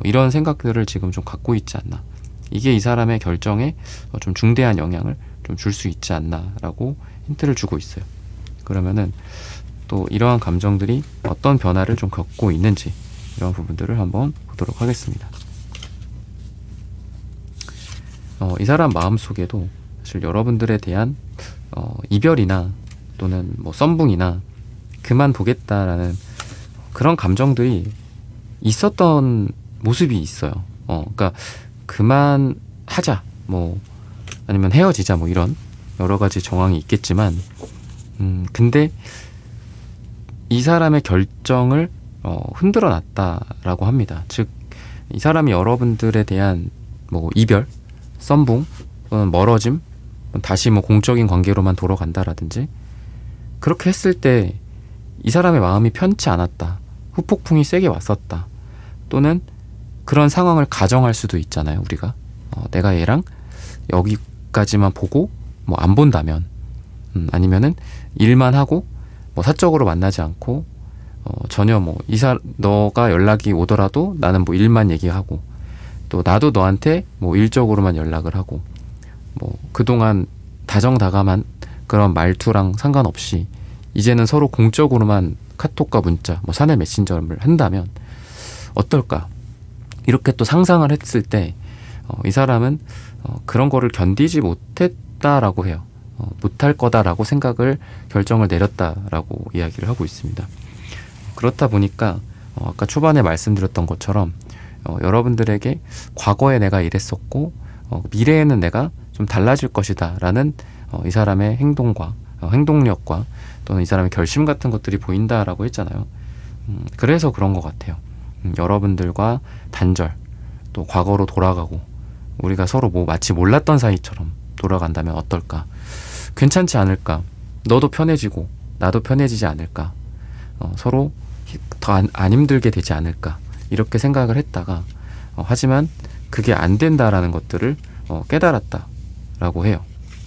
S1: 이런 생각들을 지금 좀 갖고 있지 않나, 이게 이 사람의 결정에 좀 중대한 영향을 좀 줄 수 있지 않나라고 힌트를 주고 있어요. 그러면은 또 이러한 감정들이 어떤 변화를 좀 겪고 있는지, 이런 부분들을 한번 보도록 하겠습니다. 이 사람 마음속에도 사실 여러분들에 대한 이별이나 또는 썸붕이나 그만두겠다라는 그런 감정들이 있었던 모습이 있어요. 그러니까 그만하자, 아니면 헤어지자, 이런 여러 가지 정황이 있겠지만, 근데 이 사람의 결정을 흔들어 놨다라고 합니다. 즉, 이 사람이 여러분들에 대한 이별, 썸붕, 또는 멀어짐, 다시 공적인 관계로만 돌아간다라든지, 그렇게 했을 때 이 사람의 마음이 편치 않았다, 후폭풍이 세게 왔었다, 또는 그런 상황을 가정할 수도 있잖아요. 우리가 내가 얘랑 여기까지만 보고 안 본다면, 아니면은 일만 하고 사적으로 만나지 않고 전혀 너가 연락이 오더라도 나는 일만 얘기하고, 또 나도 너한테 일적으로만 연락을 하고, 그동안 다정다감한 그런 말투랑 상관없이 이제는 서로 공적으로만 카톡과 문자, 사내 메신저를 한다면 어떨까? 이렇게 또 상상을 했을 때 이 사람은 그런 거를 견디지 못했다라고 해요. 못할 거다라고 결정을 내렸다라고 이야기를 하고 있습니다. 그렇다 보니까 아까 초반에 말씀드렸던 것처럼 여러분들에게 과거에 내가 이랬었고 미래에는 내가 좀 달라질 것이다 라는 이 사람의 행동과 행동력과 또는 이 사람의 결심 같은 것들이 보인다라고 했잖아요. 그래서 그런 것 같아요. 여러분들과 단절, 또 과거로 돌아가고 우리가 서로 마치 몰랐던 사이처럼 돌아간다면 어떨까? 괜찮지 않을까? 너도 편해지고 나도 편해지지 않을까? 서로 더 안 힘들게 되지 않을까? 이렇게 생각을 했다가 하지만 그게 안 된다라는 것들을 깨달았다라고 해요.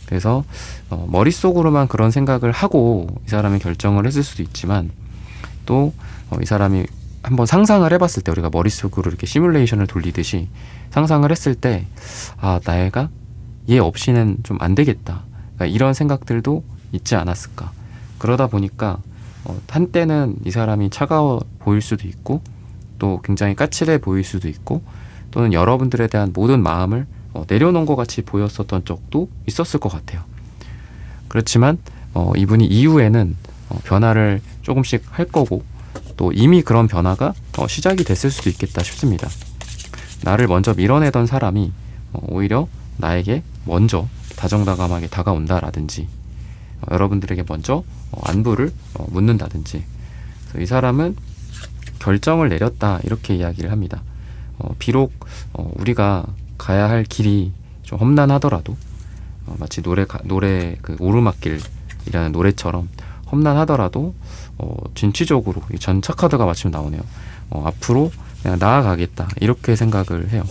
S1: 그래서 머릿속으로만 그런 생각을 하고 이 사람의 결정을 했을 수도 있지만, 또 이 사람이 한번 상상을 해봤을 때, 우리가 머릿속으로 이렇게 시뮬레이션을 돌리듯이 상상을 했을 때, 나애가 얘 없이는 좀 안 되겠다, 그러니까 이런 생각들도 있지 않았을까. 그러다 보니까 한때는 이 사람이 차가워 보일 수도 있고, 또 굉장히 까칠해 보일 수도 있고, 또는 여러분들에 대한 모든 마음을 내려놓은 것 같이 보였었던 적도 있었을 것 같아요. 그렇지만 이분이 이후에는 변화를 조금씩 할 거고 또 이미 그런 변화가 시작이 됐을 수도 있겠다 싶습니다. 나를 먼저 밀어내던 사람이 오히려 나에게 먼저 다정다감하게 다가온다라든지 여러분들에게 먼저 안부를 묻는다든지, 그래서 이 사람은 결정을 내렸다 이렇게 이야기를 합니다. 비록 우리가 가야 할 길이 좀 험난하더라도 마치 노래 그 오르막길이라는 노래처럼 험난하더라도 진취적으로 이 전차 카드가 마침 나오네요. 앞으로 그냥 나아가겠다 이렇게 생각을 해요.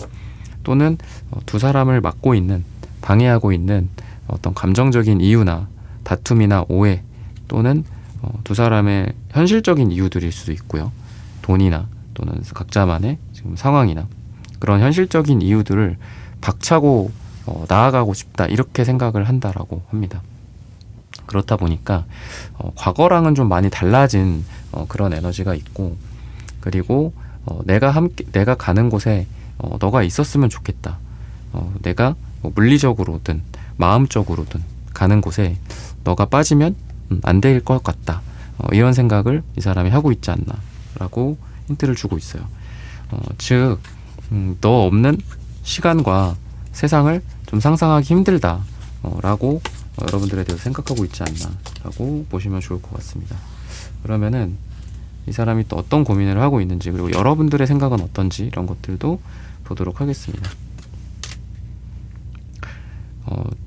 S1: 또는 두 사람을 막고 있는, 방해하고 있는 어떤 감정적인 이유나 다툼이나 오해, 또는 두 사람의 현실적인 이유들일 수도 있고요. 돈이나 또는 각자만의 지금 상황이나 그런 현실적인 이유들을 박차고 나아가고 싶다 이렇게 생각을 한다라고 합니다. 그렇다 보니까 과거랑은 좀 많이 달라진 그런 에너지가 있고, 그리고 내가 가는 곳에 너가 있었으면 좋겠다. 내가 뭐 물리적으로든 마음적으로든 가는 곳에 너가 빠지면 안 될 것 같다. 이런 생각을 이 사람이 하고 있지 않나라고 힌트를 주고 있어요. 즉, 너 없는 시간과 세상을 좀 상상하기 힘들다 라고 여러분들에 대해서 생각하고 있지 않나라고 보시면 좋을 것 같습니다. 그러면은 이 사람이 또 어떤 고민을 하고 있는지, 그리고 여러분들의 생각은 어떤지 이런 것들도 보도록 하겠습니다.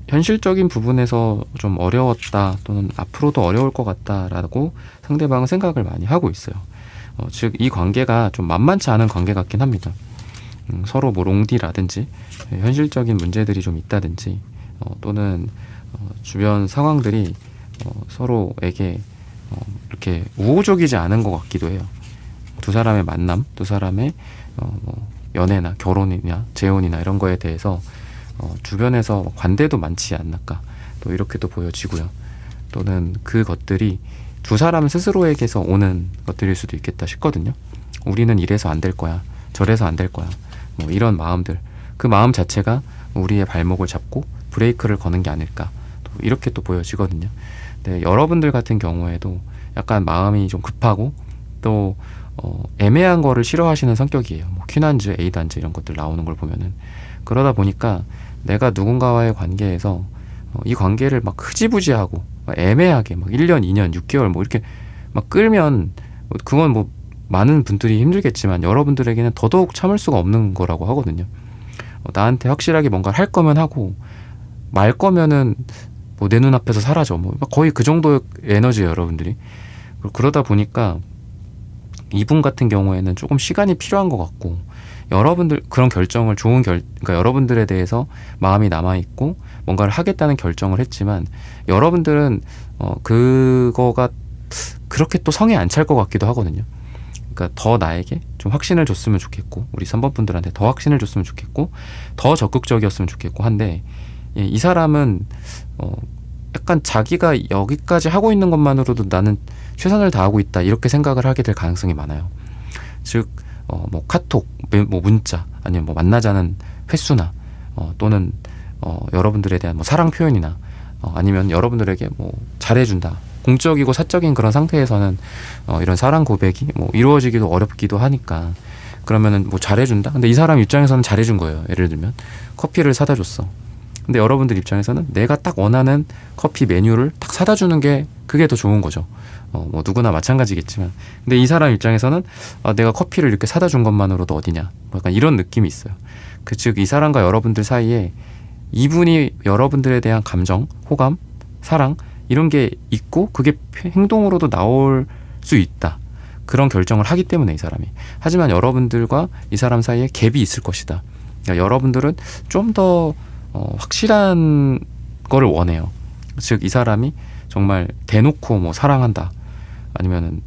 S1: 현실적인 부분에서 좀 어려웠다, 또는 앞으로도 어려울 것 같다라고 상대방은 생각을 많이 하고 있어요. 즉, 이 관계가 좀 만만치 않은 관계 같긴 합니다. 서로 뭐 롱디라든지 현실적인 문제들이 좀 있다든지 또는 주변 상황들이 서로에게 이렇게 우호적이지 않은 것 같기도 해요. 두 사람의 만남, 두 사람의 뭐 연애나 결혼이나 재혼이나 이런 거에 대해서 주변에서 관대도 많지 않을까, 또 이렇게도 보여지고요. 또는 그 것들이 두 사람 스스로에게서 오는 것들일 수도 있겠다 싶거든요. 우리는 이래서 안 될 거야, 저래서 안 될 거야, 뭐 이런 마음들, 그 마음 자체가 우리의 발목을 잡고 브레이크를 거는 게 아닐까, 또 이렇게 또 보여지거든요. 네, 여러분들 같은 경우에도 약간 마음이 좀 급하고 또 애매한 거를 싫어하시는 성격이에요. 뭐 퀸한즈, 에이단즈 이런 것들 나오는 걸 보면은, 그러다 보니까 내가 누군가와의 관계에서 이 관계를 막 흐지부지하고 막 애매하게 막 1년, 2년, 6개월 뭐 이렇게 막 끌면 그건 뭐 많은 분들이 힘들겠지만 여러분들에게는 더더욱 참을 수가 없는 거라고 하거든요. 나한테 확실하게 뭔가를 할 거면 하고 말 거면은 뭐 내 눈앞에서 사라져, 뭐 거의 그 정도의 에너지예요, 여러분들이. 그러다 보니까 이분 같은 경우에는 조금 시간이 필요한 것 같고, 여러분들 그런 결정을 그러니까 여러분들에 대해서 마음이 남아있고 뭔가를 하겠다는 결정을 했지만 여러분들은 그거가 그렇게 또 성에 안 찰 것 같기도 하거든요. 그러니까 더 나에게 좀 확신을 줬으면 좋겠고, 우리 3번 분들한테 더 확신을 줬으면 좋겠고, 더 적극적이었으면 좋겠고 한데, 이 사람은 약간 자기가 여기까지 하고 있는 것만으로도 나는 최선을 다하고 있다 이렇게 생각을 하게 될 가능성이 많아요. 즉 뭐 카톡, 뭐 문자, 아니면 뭐 만나자는 횟수나 또는 여러분들에 대한 뭐 사랑 표현이나 아니면 여러분들에게 뭐 잘해준다, 공적이고 사적인 그런 상태에서는 이런 사랑 고백이 뭐 이루어지기도 어렵기도 하니까, 그러면은 뭐 잘해준다? 근데 이 사람 입장에서는 잘해준 거예요. 예를 들면 커피를 사다 줬어. 근데 여러분들 입장에서는 내가 딱 원하는 커피 메뉴를 딱 사다 주는 게 그게 더 좋은 거죠. 뭐 누구나 마찬가지겠지만, 근데 이 사람 입장에서는 내가 커피를 이렇게 사다 준 것만으로도 어디냐, 뭐 약간 이런 느낌이 있어요. 즉 이 사람과 여러분들 사이에 이분이 여러분들에 대한 감정, 호감, 사랑 이런 게 있고 그게 행동으로도 나올 수 있다. 그런 결정을 하기 때문에 이 사람이. 하지만 여러분들과 이 사람 사이에 갭이 있을 것이다. 그러니까 여러분들은 좀 더 확실한 거를 원해요. 즉 이 사람이 정말 대놓고 뭐 사랑한다, 아니면은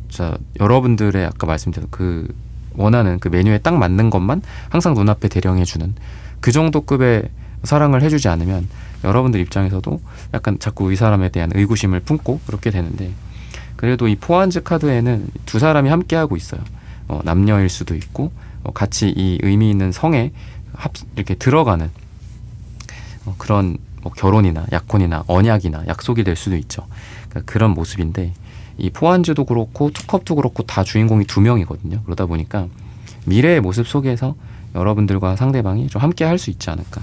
S1: 여러분들의 아까 말씀드린 그 원하는 그 메뉴에 딱 맞는 것만 항상 눈앞에 대령해주는 그 정도 급의 사랑을 해주지 않으면 여러분들 입장에서도 약간 자꾸 이 사람에 대한 의구심을 품고 그렇게 되는데, 그래도 이 포안즈 카드에는 두 사람이 함께하고 있어요. 남녀일 수도 있고 같이 이 의미 있는 성에 이렇게 들어가는 그런 뭐 결혼이나 약혼이나 언약이나 약속이 될 수도 있죠. 그러니까 그런 모습인데 이 포안즈도 그렇고 투컵도 그렇고 다 주인공이 두 명이거든요. 그러다 보니까 미래의 모습 속에서 여러분들과 상대방이 좀 함께 할 수 있지 않을까.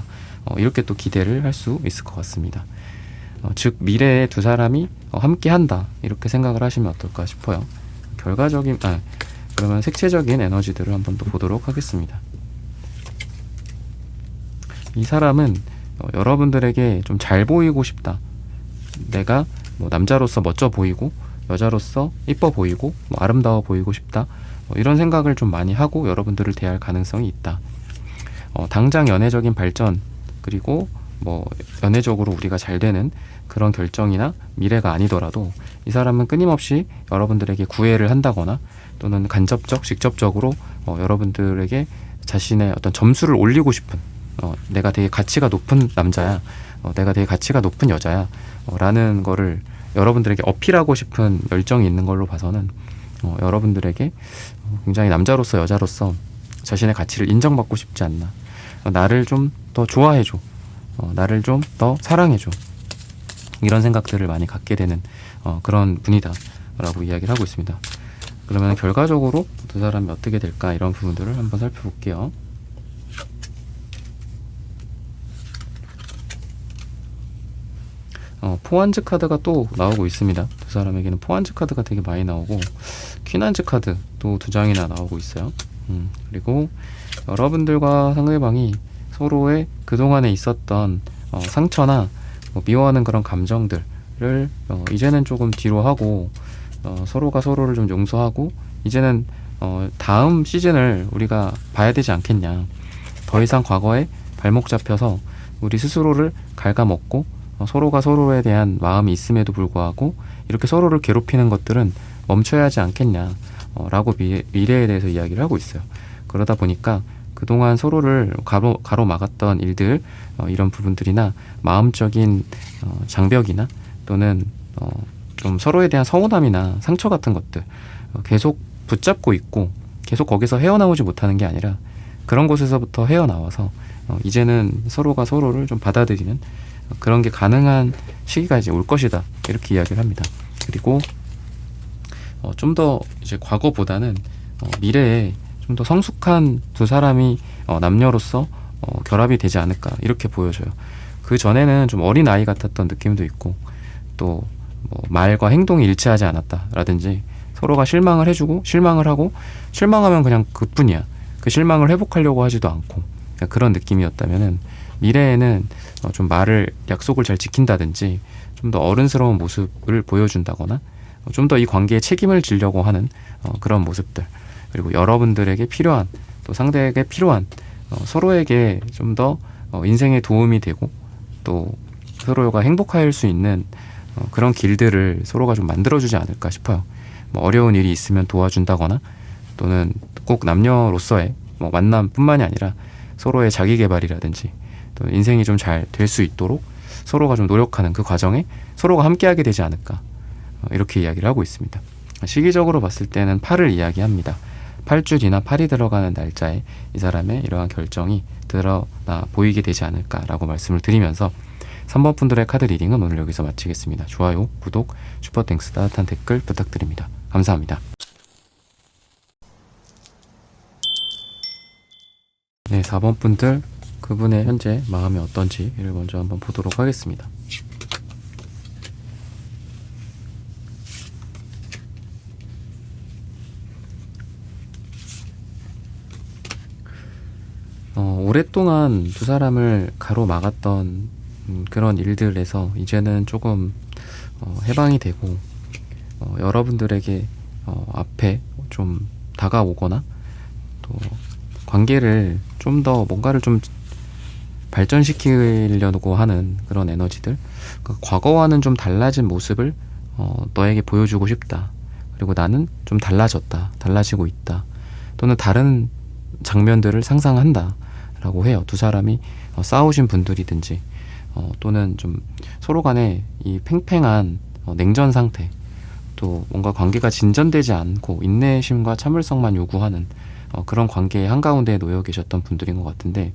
S1: 이렇게 또 기대를 할 수 있을 것 같습니다. 즉 미래의 두 사람이 함께 한다 이렇게 생각을 하시면 어떨까 싶어요. 그러면 색채적인 에너지들을 한번 또 보도록 하겠습니다. 이 사람은 여러분들에게 좀 잘 보이고 싶다. 내가 뭐 남자로서 멋져 보이고 여자로서 이뻐 보이고 뭐 아름다워 보이고 싶다. 이런 생각을 좀 많이 하고 여러분들을 대할 가능성이 있다. 당장 연애적인 발전 그리고 뭐 연애적으로 우리가 잘 되는 그런 결정이나 미래가 아니더라도 이 사람은 끊임없이 여러분들에게 구애를 한다거나 또는 간접적, 직접적으로 여러분들에게 자신의 어떤 점수를 올리고 싶은 내가 되게 가치가 높은 남자야, 내가 되게 가치가 높은 여자야 라는 거를 여러분들에게 어필하고 싶은 열정이 있는 걸로 봐서는 여러분들에게 굉장히 남자로서 여자로서 자신의 가치를 인정받고 싶지 않나, 나를 좀 더 좋아해줘, 나를 좀 더 사랑해줘, 이런 생각들을 많이 갖게 되는 그런 분이다 라고 이야기를 하고 있습니다. 그러면 결과적으로 두 사람이 어떻게 될까, 이런 부분들을 한번 살펴볼게요. 포안즈 카드가 또 나오고 있습니다. 두 사람에게는 포안즈 카드가 되게 많이 나오고 퀸안즈 카드도 두 장이나 나오고 있어요. 그리고 여러분들과 상대방이 서로의 그동안에 있었던 상처나 미워하는 그런 감정들을 이제는 조금 뒤로 하고 서로가 서로를 좀 용서하고 이제는 다음 시즌을 우리가 봐야 되지 않겠냐. 더 이상 과거에 발목 잡혀서 우리 스스로를 갉아먹고 서로가 서로에 대한 마음이 있음에도 불구하고 이렇게 서로를 괴롭히는 것들은 멈춰야 하지 않겠냐 라고 미래에 대해서 이야기를 하고 있어요. 그러다 보니까 그동안 서로를 가로막았던 일들, 이런 부분들이나 마음적인 장벽이나 또는 좀 서로에 대한 서운함이나 상처 같은 것들 계속 붙잡고 있고 계속 거기서 헤어나오지 못하는 게 아니라 그런 곳에서부터 헤어나와서 이제는 서로가 서로를 좀 받아들이는 그런 게 가능한 시기가 이제 올 것이다, 이렇게 이야기를 합니다. 그리고 좀 더 이제 과거보다는 미래에 좀 더 성숙한 두 사람이 남녀로서 결합이 되지 않을까, 이렇게 보여져요. 그 전에는 좀 어린 아이 같았던 느낌도 있고 또 뭐 말과 행동이 일치하지 않았다라든지 서로가 실망을 해주고 실망을 하고 실망하면 그냥 그뿐이야. 그 실망을 회복하려고 하지도 않고 그런 느낌이었다면은 미래에는 좀 말을 약속을 잘 지킨다든지 좀 더 어른스러운 모습을 보여준다거나 좀 더 이 관계에 책임을 지려고 하는 그런 모습들, 그리고 여러분들에게 필요한 또 상대에게 필요한 서로에게 좀 더 인생에 도움이 되고 또 서로가 행복할 수 있는 그런 길들을 서로가 좀 만들어주지 않을까 싶어요. 뭐 어려운 일이 있으면 도와준다거나 또는 꼭 남녀로서의 만남뿐만이 아니라 서로의 자기 개발이라든지 또 인생이 좀 잘 될 수 있도록 서로가 좀 노력하는 그 과정에 서로가 함께하게 되지 않을까, 이렇게 이야기를 하고 있습니다. 시기적으로 봤을 때는 8을 이야기합니다. 8주 뒤나 8이 들어가는 날짜에 이 사람의 이러한 결정이 드러나 보이게 되지 않을까라고 말씀을 드리면서 3번 분들의 카드 리딩은 오늘 여기서 마치겠습니다. 좋아요, 구독, 슈퍼땡스, 따뜻한 댓글 부탁드립니다. 감사합니다. 네, 4번 분들 그분의 현재 마음이 어떤지를 먼저 한번 보도록 하겠습니다. 오랫동안 두 사람을 가로막았던 그런 일들에서 이제는 조금 해방이 되고 여러분들에게 앞에 좀 다가오거나 또 관계를 좀 더 뭔가를 좀 발전시키려고 하는 그런 에너지들, 그러니까 과거와는 좀 달라진 모습을 너에게 보여주고 싶다. 그리고 나는 좀 달라지고 있다. 또는 다른 장면들을 상상한다 라고 해요. 두 사람이 싸우신 분들이든지 또는 좀 서로 간에 이 팽팽한 냉전 상태, 또 뭔가 관계가 진전되지 않고 인내심과 참을성만 요구하는 그런 관계의 한가운데에 놓여 계셨던 분들인 것 같은데,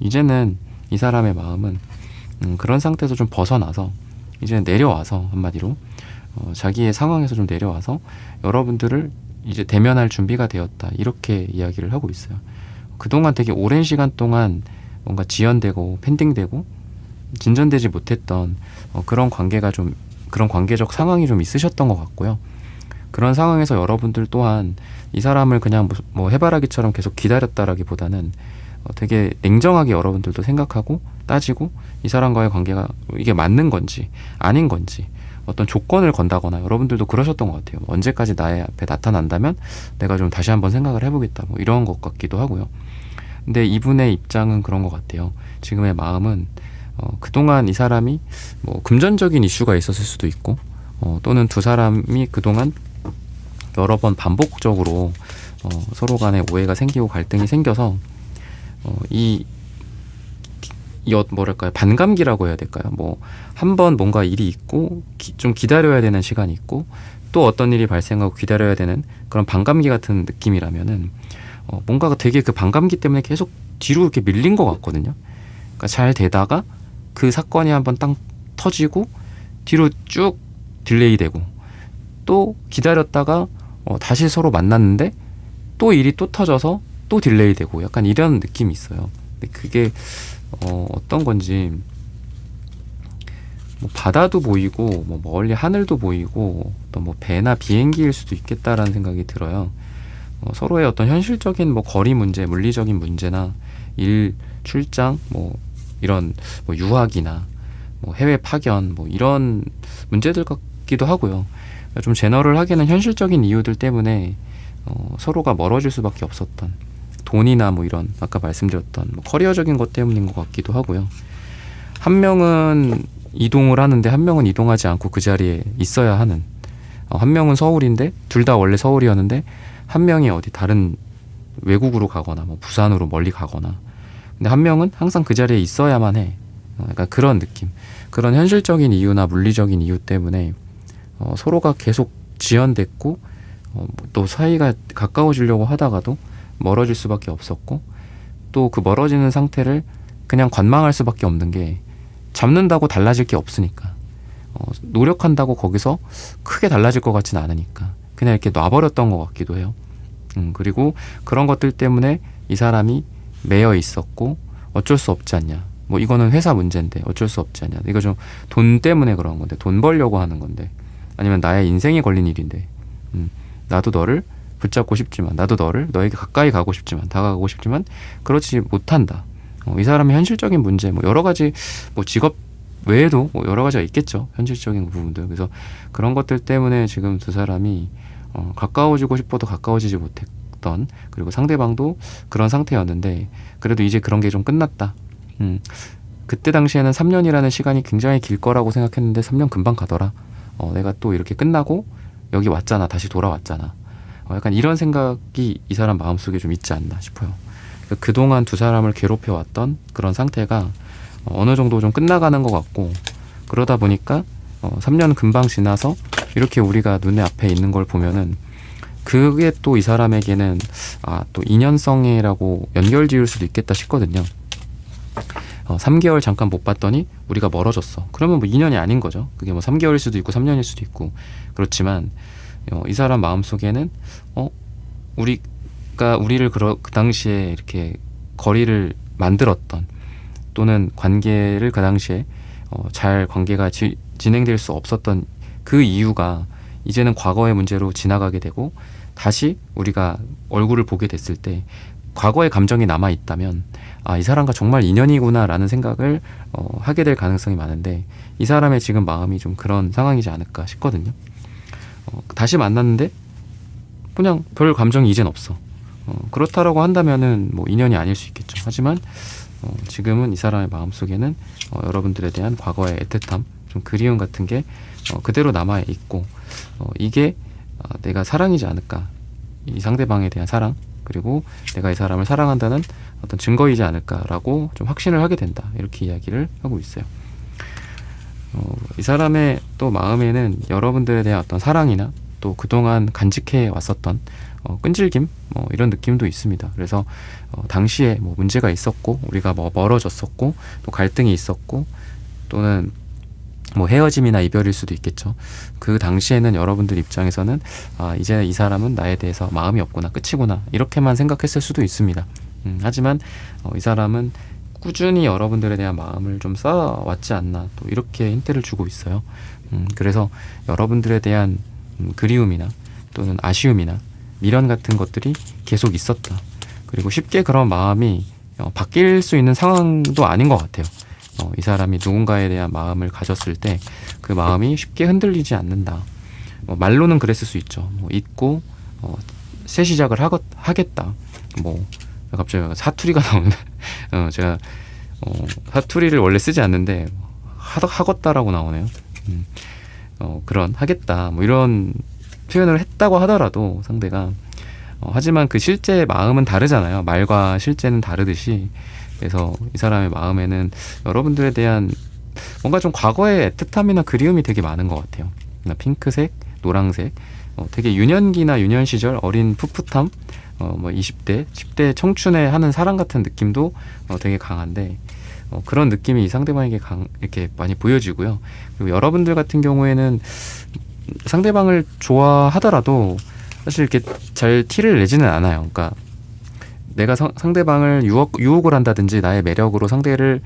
S1: 이제는 이 사람의 마음은 그런 상태에서 좀 벗어나서 이제 내려와서 한마디로 자기의 상황에서 좀 내려와서 여러분들을 이제 대면할 준비가 되었다, 이렇게 이야기를 하고 있어요. 그동안 되게 오랜 시간 동안 뭔가 지연되고 펜딩되고 진전되지 못했던 그런 관계적 상황이 좀 있으셨던 것 같고요. 그런 상황에서 여러분들 또한 이 사람을 그냥 뭐 해바라기처럼 계속 기다렸다라기보다는 되게 냉정하게 여러분들도 생각하고 따지고 이 사람과의 관계가 이게 맞는 건지 아닌 건지 어떤 조건을 건다거나, 여러분들도 그러셨던 것 같아요. 언제까지 나의 앞에 나타난다면 내가 좀 다시 한번 생각을 해보겠다, 뭐 이런 것 같기도 하고요. 근데 이분의 입장은 그런 것 같아요. 지금의 마음은 그동안 이 사람이 뭐 금전적인 이슈가 있었을 수도 있고, 또는 두 사람이 그동안 여러 번 반복적으로 서로 간에 오해가 생기고 갈등이 생겨서 뭐랄까요, 반감기라고 해야 될까요? 뭐 한 번 뭔가 일이 있고 좀 기다려야 되는 시간이 있고, 또 어떤 일이 발생하고 기다려야 되는 그런 반감기 같은 느낌이라면은 뭔가가 되게 그 반감기 때문에 계속 뒤로 이렇게 밀린 것 같거든요. 그러니까 잘 되다가 그 사건이 한번 딱 터지고 뒤로 쭉 딜레이 되고, 또 기다렸다가 다시 서로 만났는데 또 일이 또 터져서 또 딜레이 되고, 약간 이런 느낌이 있어요. 근데 그게 어떤 건지, 뭐 바다도 보이고 뭐 멀리 하늘도 보이고 또 뭐 배나 비행기일 수도 있겠다라는 생각이 들어요. 서로의 어떤 현실적인 뭐 거리 문제, 물리적인 문제나 일 출장, 뭐 이런 뭐 유학이나 뭐 해외 파견, 뭐 이런 문제들 같기도 하고요. 좀 제너럴하게는 현실적인 이유들 때문에 서로가 멀어질 수밖에 없었던, 돈이나 뭐 이런 아까 말씀드렸던 뭐 커리어적인 것 때문인 것 같기도 하고요. 한 명은 이동을 하는데 한 명은 이동하지 않고 그 자리에 있어야 하는, 한 명은 서울인데 둘 다 원래 서울이었는데 한 명이 어디 다른 외국으로 가거나 뭐 부산으로 멀리 가거나, 근데 한 명은 항상 그 자리에 있어야만 해. 약간 그런 느낌, 그런 현실적인 이유나 물리적인 이유 때문에 서로가 계속 지연됐고, 또 사이가 가까워지려고 하다가도 멀어질 수밖에 없었고, 또 그 멀어지는 상태를 그냥 관망할 수밖에 없는 게, 잡는다고 달라질 게 없으니까, 노력한다고 거기서 크게 달라질 것 같지는 않으니까 그냥 이렇게 놔버렸던 것 같기도 해요. 그리고 그런 것들 때문에 이 사람이 매여 있었고, 어쩔 수 없지 않냐, 뭐 이거는 회사 문제인데 어쩔 수 없지 않냐, 이거 좀 돈 때문에 그런 건데, 돈 벌려고 하는 건데, 아니면 나의 인생에 걸린 일인데, 나도 너를 붙잡고 싶지만, 나도 너에게 가까이 가고 싶지만, 다가가고 싶지만 그렇지 못한다. 이 사람의 현실적인 문제, 뭐 여러 가지, 뭐 직업 외에도 뭐 여러 가지가 있겠죠, 현실적인 부분들. 그래서 그런 것들 때문에 지금 두 사람이 가까워지고 싶어도 가까워지지 못했던, 그리고 상대방도 그런 상태였는데 그래도 이제 그런 게 좀 끝났다. 그때 당시에는 3년이라는 시간이 굉장히 길 거라고 생각했는데 3년 금방 가더라. 내가 또 이렇게 끝나고 여기 왔잖아, 다시 돌아왔잖아. 약간 이런 생각이 이 사람 마음속에 좀 있지 않나 싶어요. 그동안 두 사람을 괴롭혀왔던 그런 상태가 어느 정도 좀 끝나가는 것 같고, 그러다 보니까 3년 금방 지나서 이렇게 우리가 눈에 앞에 있는 걸 보면은, 그게 또 이 사람에게는 또 인연성이라고 연결 지을 수도 있겠다 싶거든요. 3개월 잠깐 못 봤더니 우리가 멀어졌어. 그러면 뭐 인연이 아닌 거죠. 그게 뭐 3개월일 수도 있고 3년일 수도 있고. 그렇지만 이 사람 마음속에는 우리를 그 당시에 이렇게 거리를 만들었던, 또는 관계를 그 당시에 잘 관계가 진행될 수 없었던 그 이유가 이제는 과거의 문제로 지나가게 되고, 다시 우리가 얼굴을 보게 됐을 때 과거의 감정이 남아 있다면 이 사람과 정말 인연이구나 라는 생각을 하게 될 가능성이 많은데, 이 사람의 지금 마음이 좀 그런 상황이지 않을까 싶거든요. 다시 만났는데 그냥 별 감정이 이젠 없어. 그렇다라고 한다면은 뭐 인연이 아닐 수 있겠죠. 하지만 지금은 이 사람의 마음속에는 여러분들에 대한 과거의 애틋함, 좀 그리움 같은 게 그대로 남아 있고, 이게 내가 사랑이지 않을까, 이 상대방에 대한 사랑, 그리고 내가 이 사람을 사랑한다는 어떤 증거이지 않을까라고 좀 확신을 하게 된다, 이렇게 이야기를 하고 있어요. 이 사람의 또 마음에는 여러분들에 대한 어떤 사랑이나 또 그동안 간직해 왔었던 끈질김, 이런 느낌도 있습니다. 그래서 당시에 뭐 문제가 있었고, 우리가 뭐 멀어졌었고, 또 갈등이 있었고, 또는 뭐 헤어짐이나 이별일 수도 있겠죠. 그 당시에는 여러분들 입장에서는 이제 이 사람은 나에 대해서 마음이 없구나, 끝이구나, 이렇게만 생각했을 수도 있습니다. 하지만 이 사람은 꾸준히 여러분들에 대한 마음을 좀 쌓아왔지 않나, 또 이렇게 힌트를 주고 있어요. 그래서 여러분들에 대한 그리움이나 또는 아쉬움이나 미련 같은 것들이 계속 있었다. 그리고 쉽게 그런 마음이 바뀔 수 있는 상황도 아닌 것 같아요. 이 사람이 누군가에 대한 마음을 가졌을 때 그 마음이 쉽게 흔들리지 않는다. 말로는 그랬을 수 있죠. 잊고 새 시작을 하겠다. 갑자기 사투리가 나오는데 제가 사투리를 원래 쓰지 않는데 하겠다라고 나오네요. 그런 하겠다 이런 표현을 했다고 하더라도 상대가 하지만 그 실제 마음은 다르잖아요. 말과 실제는 다르듯이. 그래서 이 사람의 마음에는 여러분들에 대한 뭔가 좀 과거의 애틋함이나 그리움이 되게 많은 것 같아요. 핑크색, 노랑색, 되게 유년기나 유년 시절 어린 풋풋함, 20대, 10대 청춘에 하는 사랑 같은 느낌도 되게 강한데 그런 느낌이 이 상대방에게 이렇게 많이 보여지고요. 그리고 여러분들 같은 경우에는 상대방을 좋아하더라도 사실 이렇게 잘 티를 내지는 않아요. 그러니까 내가 상대방을 유혹을 한다든지 나의 매력으로 상대를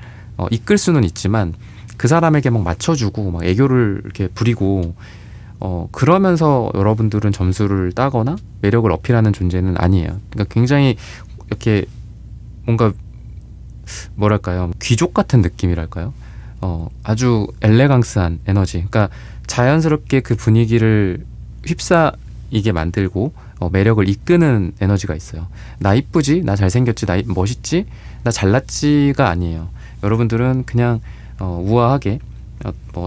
S1: 이끌 수는 있지만 그 사람에게 막 맞춰주고 막 애교를 이렇게 부리고 그러면서 여러분들은 점수를 따거나 매력을 어필하는 존재는 아니에요. 그러니까 굉장히 이렇게 뭔가 뭐랄까요, 귀족 같은 느낌이랄까요? 아주 엘레강스한 에너지. 그러니까 자연스럽게 그 분위기를 휩싸이게 만들고 매력을 이끄는 에너지가 있어요. 나 이쁘지? 나 잘생겼지? 나 멋있지? 나 잘났지가 아니에요. 여러분들은 그냥 우아하게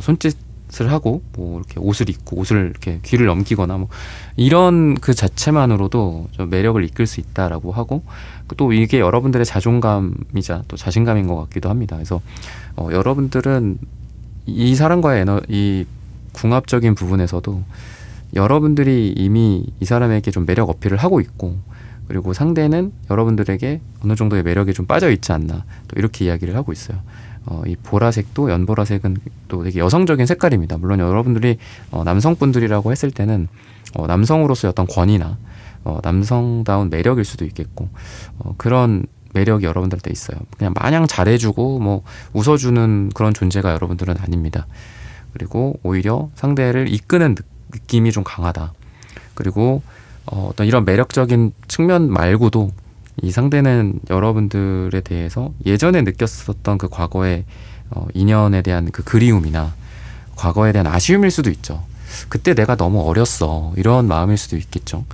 S1: 손짓을 하고 이렇게 옷을 입고 옷을 이렇게 귀를 넘기거나 이런 그 자체만으로도 좀 매력을 이끌 수 있다라고 하고 또 이게 여러분들의 자존감이자 또 자신감인 것 같기도 합니다. 그래서 여러분들은 이 사람과의 이 궁합적인 부분에서도 여러분들이 이미 이 사람에게 좀 매력 어필을 하고 있고 그리고 상대는 여러분들에게 어느 정도의 매력이 좀 빠져 있지 않나 또 이렇게 이야기를 하고 있어요. 이 보라색도 연보라색은 또 되게 여성적인 색깔입니다. 물론 여러분들이 남성분들이라고 했을 때는 남성으로서의 어떤 권위나 남성다운 매력일 수도 있겠고 그런 매력이 여러분들한테 있어요. 그냥 마냥 잘해주고 웃어주는 그런 존재가 여러분들은 아닙니다. 그리고 오히려 상대를 이끄는 느낌이 좀 강하다. 그리고 어떤 이런 매력적인 측면 말고도 이 상대는 여러분들에 대해서 예전에 느꼈었던 그 과거의 인연에 대한 그 그리움이나 과거에 대한 아쉬움일 수도 있죠. 그때 내가 너무 어렸어. 이런 마음일 수도 있겠죠.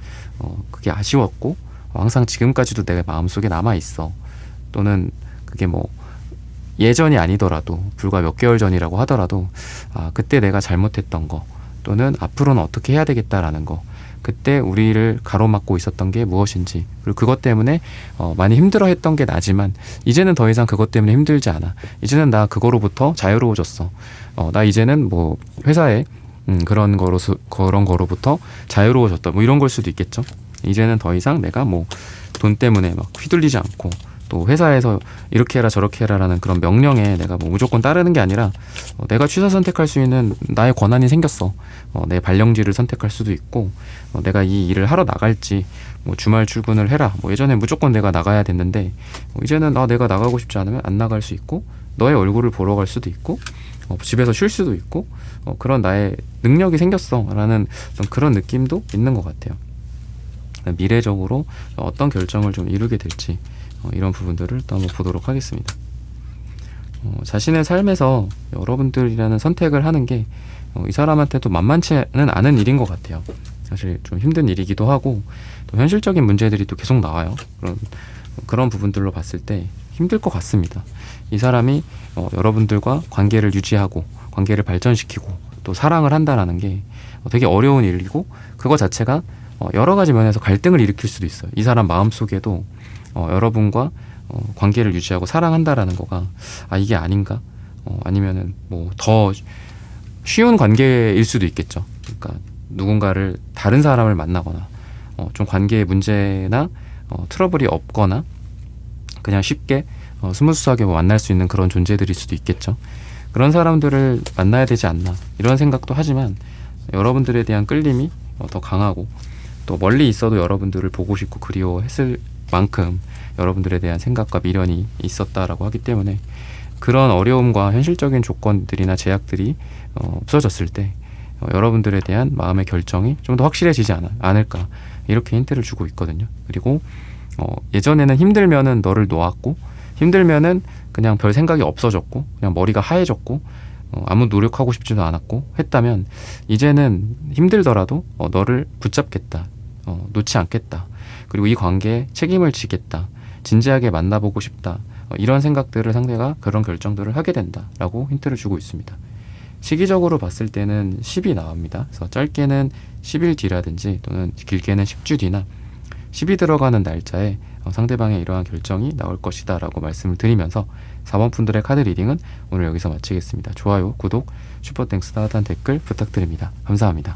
S1: 그게 아쉬웠고 항상 지금까지도 내 마음속에 남아있어. 또는 그게 예전이 아니더라도 불과 몇 개월 전이라고 하더라도 그때 내가 잘못했던 거 또는 앞으로는 어떻게 해야 되겠다라는 거 그때 우리를 가로막고 있었던 게 무엇인지 그리고 그것 때문에 많이 힘들어했던 게 나지만 이제는 더 이상 그것 때문에 힘들지 않아. 이제는 나 그거로부터 자유로워졌어. 나 이제는 회사에 그런 거로부터 자유로워졌다. 이런 걸 수도 있겠죠. 이제는 더 이상 내가 돈 때문에 막 휘둘리지 않고 또 회사에서 이렇게 해라 저렇게 해라라는 그런 명령에 내가 무조건 따르는 게 아니라 내가 취사 선택할 수 있는 나의 권한이 생겼어. 내 발령지를 선택할 수도 있고 내가 이 일을 하러 나갈지 주말 출근을 해라. 예전에 무조건 내가 나가야 됐는데 이제는 내가 나가고 싶지 않으면 안 나갈 수 있고 너의 얼굴을 보러 갈 수도 있고 집에서 쉴 수도 있고 그런 나의 능력이 생겼어 라는 그런 느낌도 있는 것 같아요. 미래적으로 어떤 결정을 좀 이루게 될지 이런 부분들을 또 한번 보도록 하겠습니다. 자신의 삶에서 여러분들이라는 선택을 하는 게 이 사람한테도 만만치는 않은 일인 것 같아요. 사실 좀 힘든 일이기도 하고 또 현실적인 문제들이 또 계속 나와요. 그런 부분들로 봤을 때 힘들 것 같습니다. 이 사람이 여러분들과 관계를 유지하고 관계를 발전시키고 또 사랑을 한다라는 게 되게 어려운 일이고 그거 자체가 여러 가지 면에서 갈등을 일으킬 수도 있어요. 이 사람 마음속에도 여러분과 관계를 유지하고 사랑한다라는 거가 이게 아닌가? 아니면은 더 쉬운 관계일 수도 있겠죠. 그러니까 누군가를 다른 사람을 만나거나 좀 관계에 문제나 트러블이 없거나 그냥 쉽게 스무스하게 만날 수 있는 그런 존재들일 수도 있겠죠. 그런 사람들을 만나야 되지 않나 이런 생각도 하지만 여러분들에 대한 끌림이 더 강하고 또 멀리 있어도 여러분들을 보고 싶고 그리워했을 만큼 여러분들에 대한 생각과 미련이 있었다라고 하기 때문에 그런 어려움과 현실적인 조건들이나 제약들이 없어졌을 때 여러분들에 대한 마음의 결정이 좀 더 확실해지지 않을까 이렇게 힌트를 주고 있거든요. 그리고 예전에는 힘들면은 너를 놓았고 힘들면은 그냥 별 생각이 없어졌고 그냥 머리가 하얘졌고 아무 노력하고 싶지도 않았고 했다면 이제는 힘들더라도 너를 붙잡겠다, 놓지 않겠다, 그리고 이 관계에 책임을 지겠다, 진지하게 만나보고 싶다, 이런 생각들을 상대가 그런 결정들을 하게 된다라고 힌트를 주고 있습니다. 시기적으로 봤을 때는 10이 나옵니다. 그래서 짧게는 10일 뒤라든지 또는 길게는 10주 뒤나 10이 들어가는 날짜에 상대방의 이러한 결정이 나올 것이다 라고 말씀을 드리면서 4번 분들의 카드 리딩은 오늘 여기서 마치겠습니다. 좋아요, 구독, 슈퍼땡스 따뜻한 댓글 부탁드립니다. 감사합니다.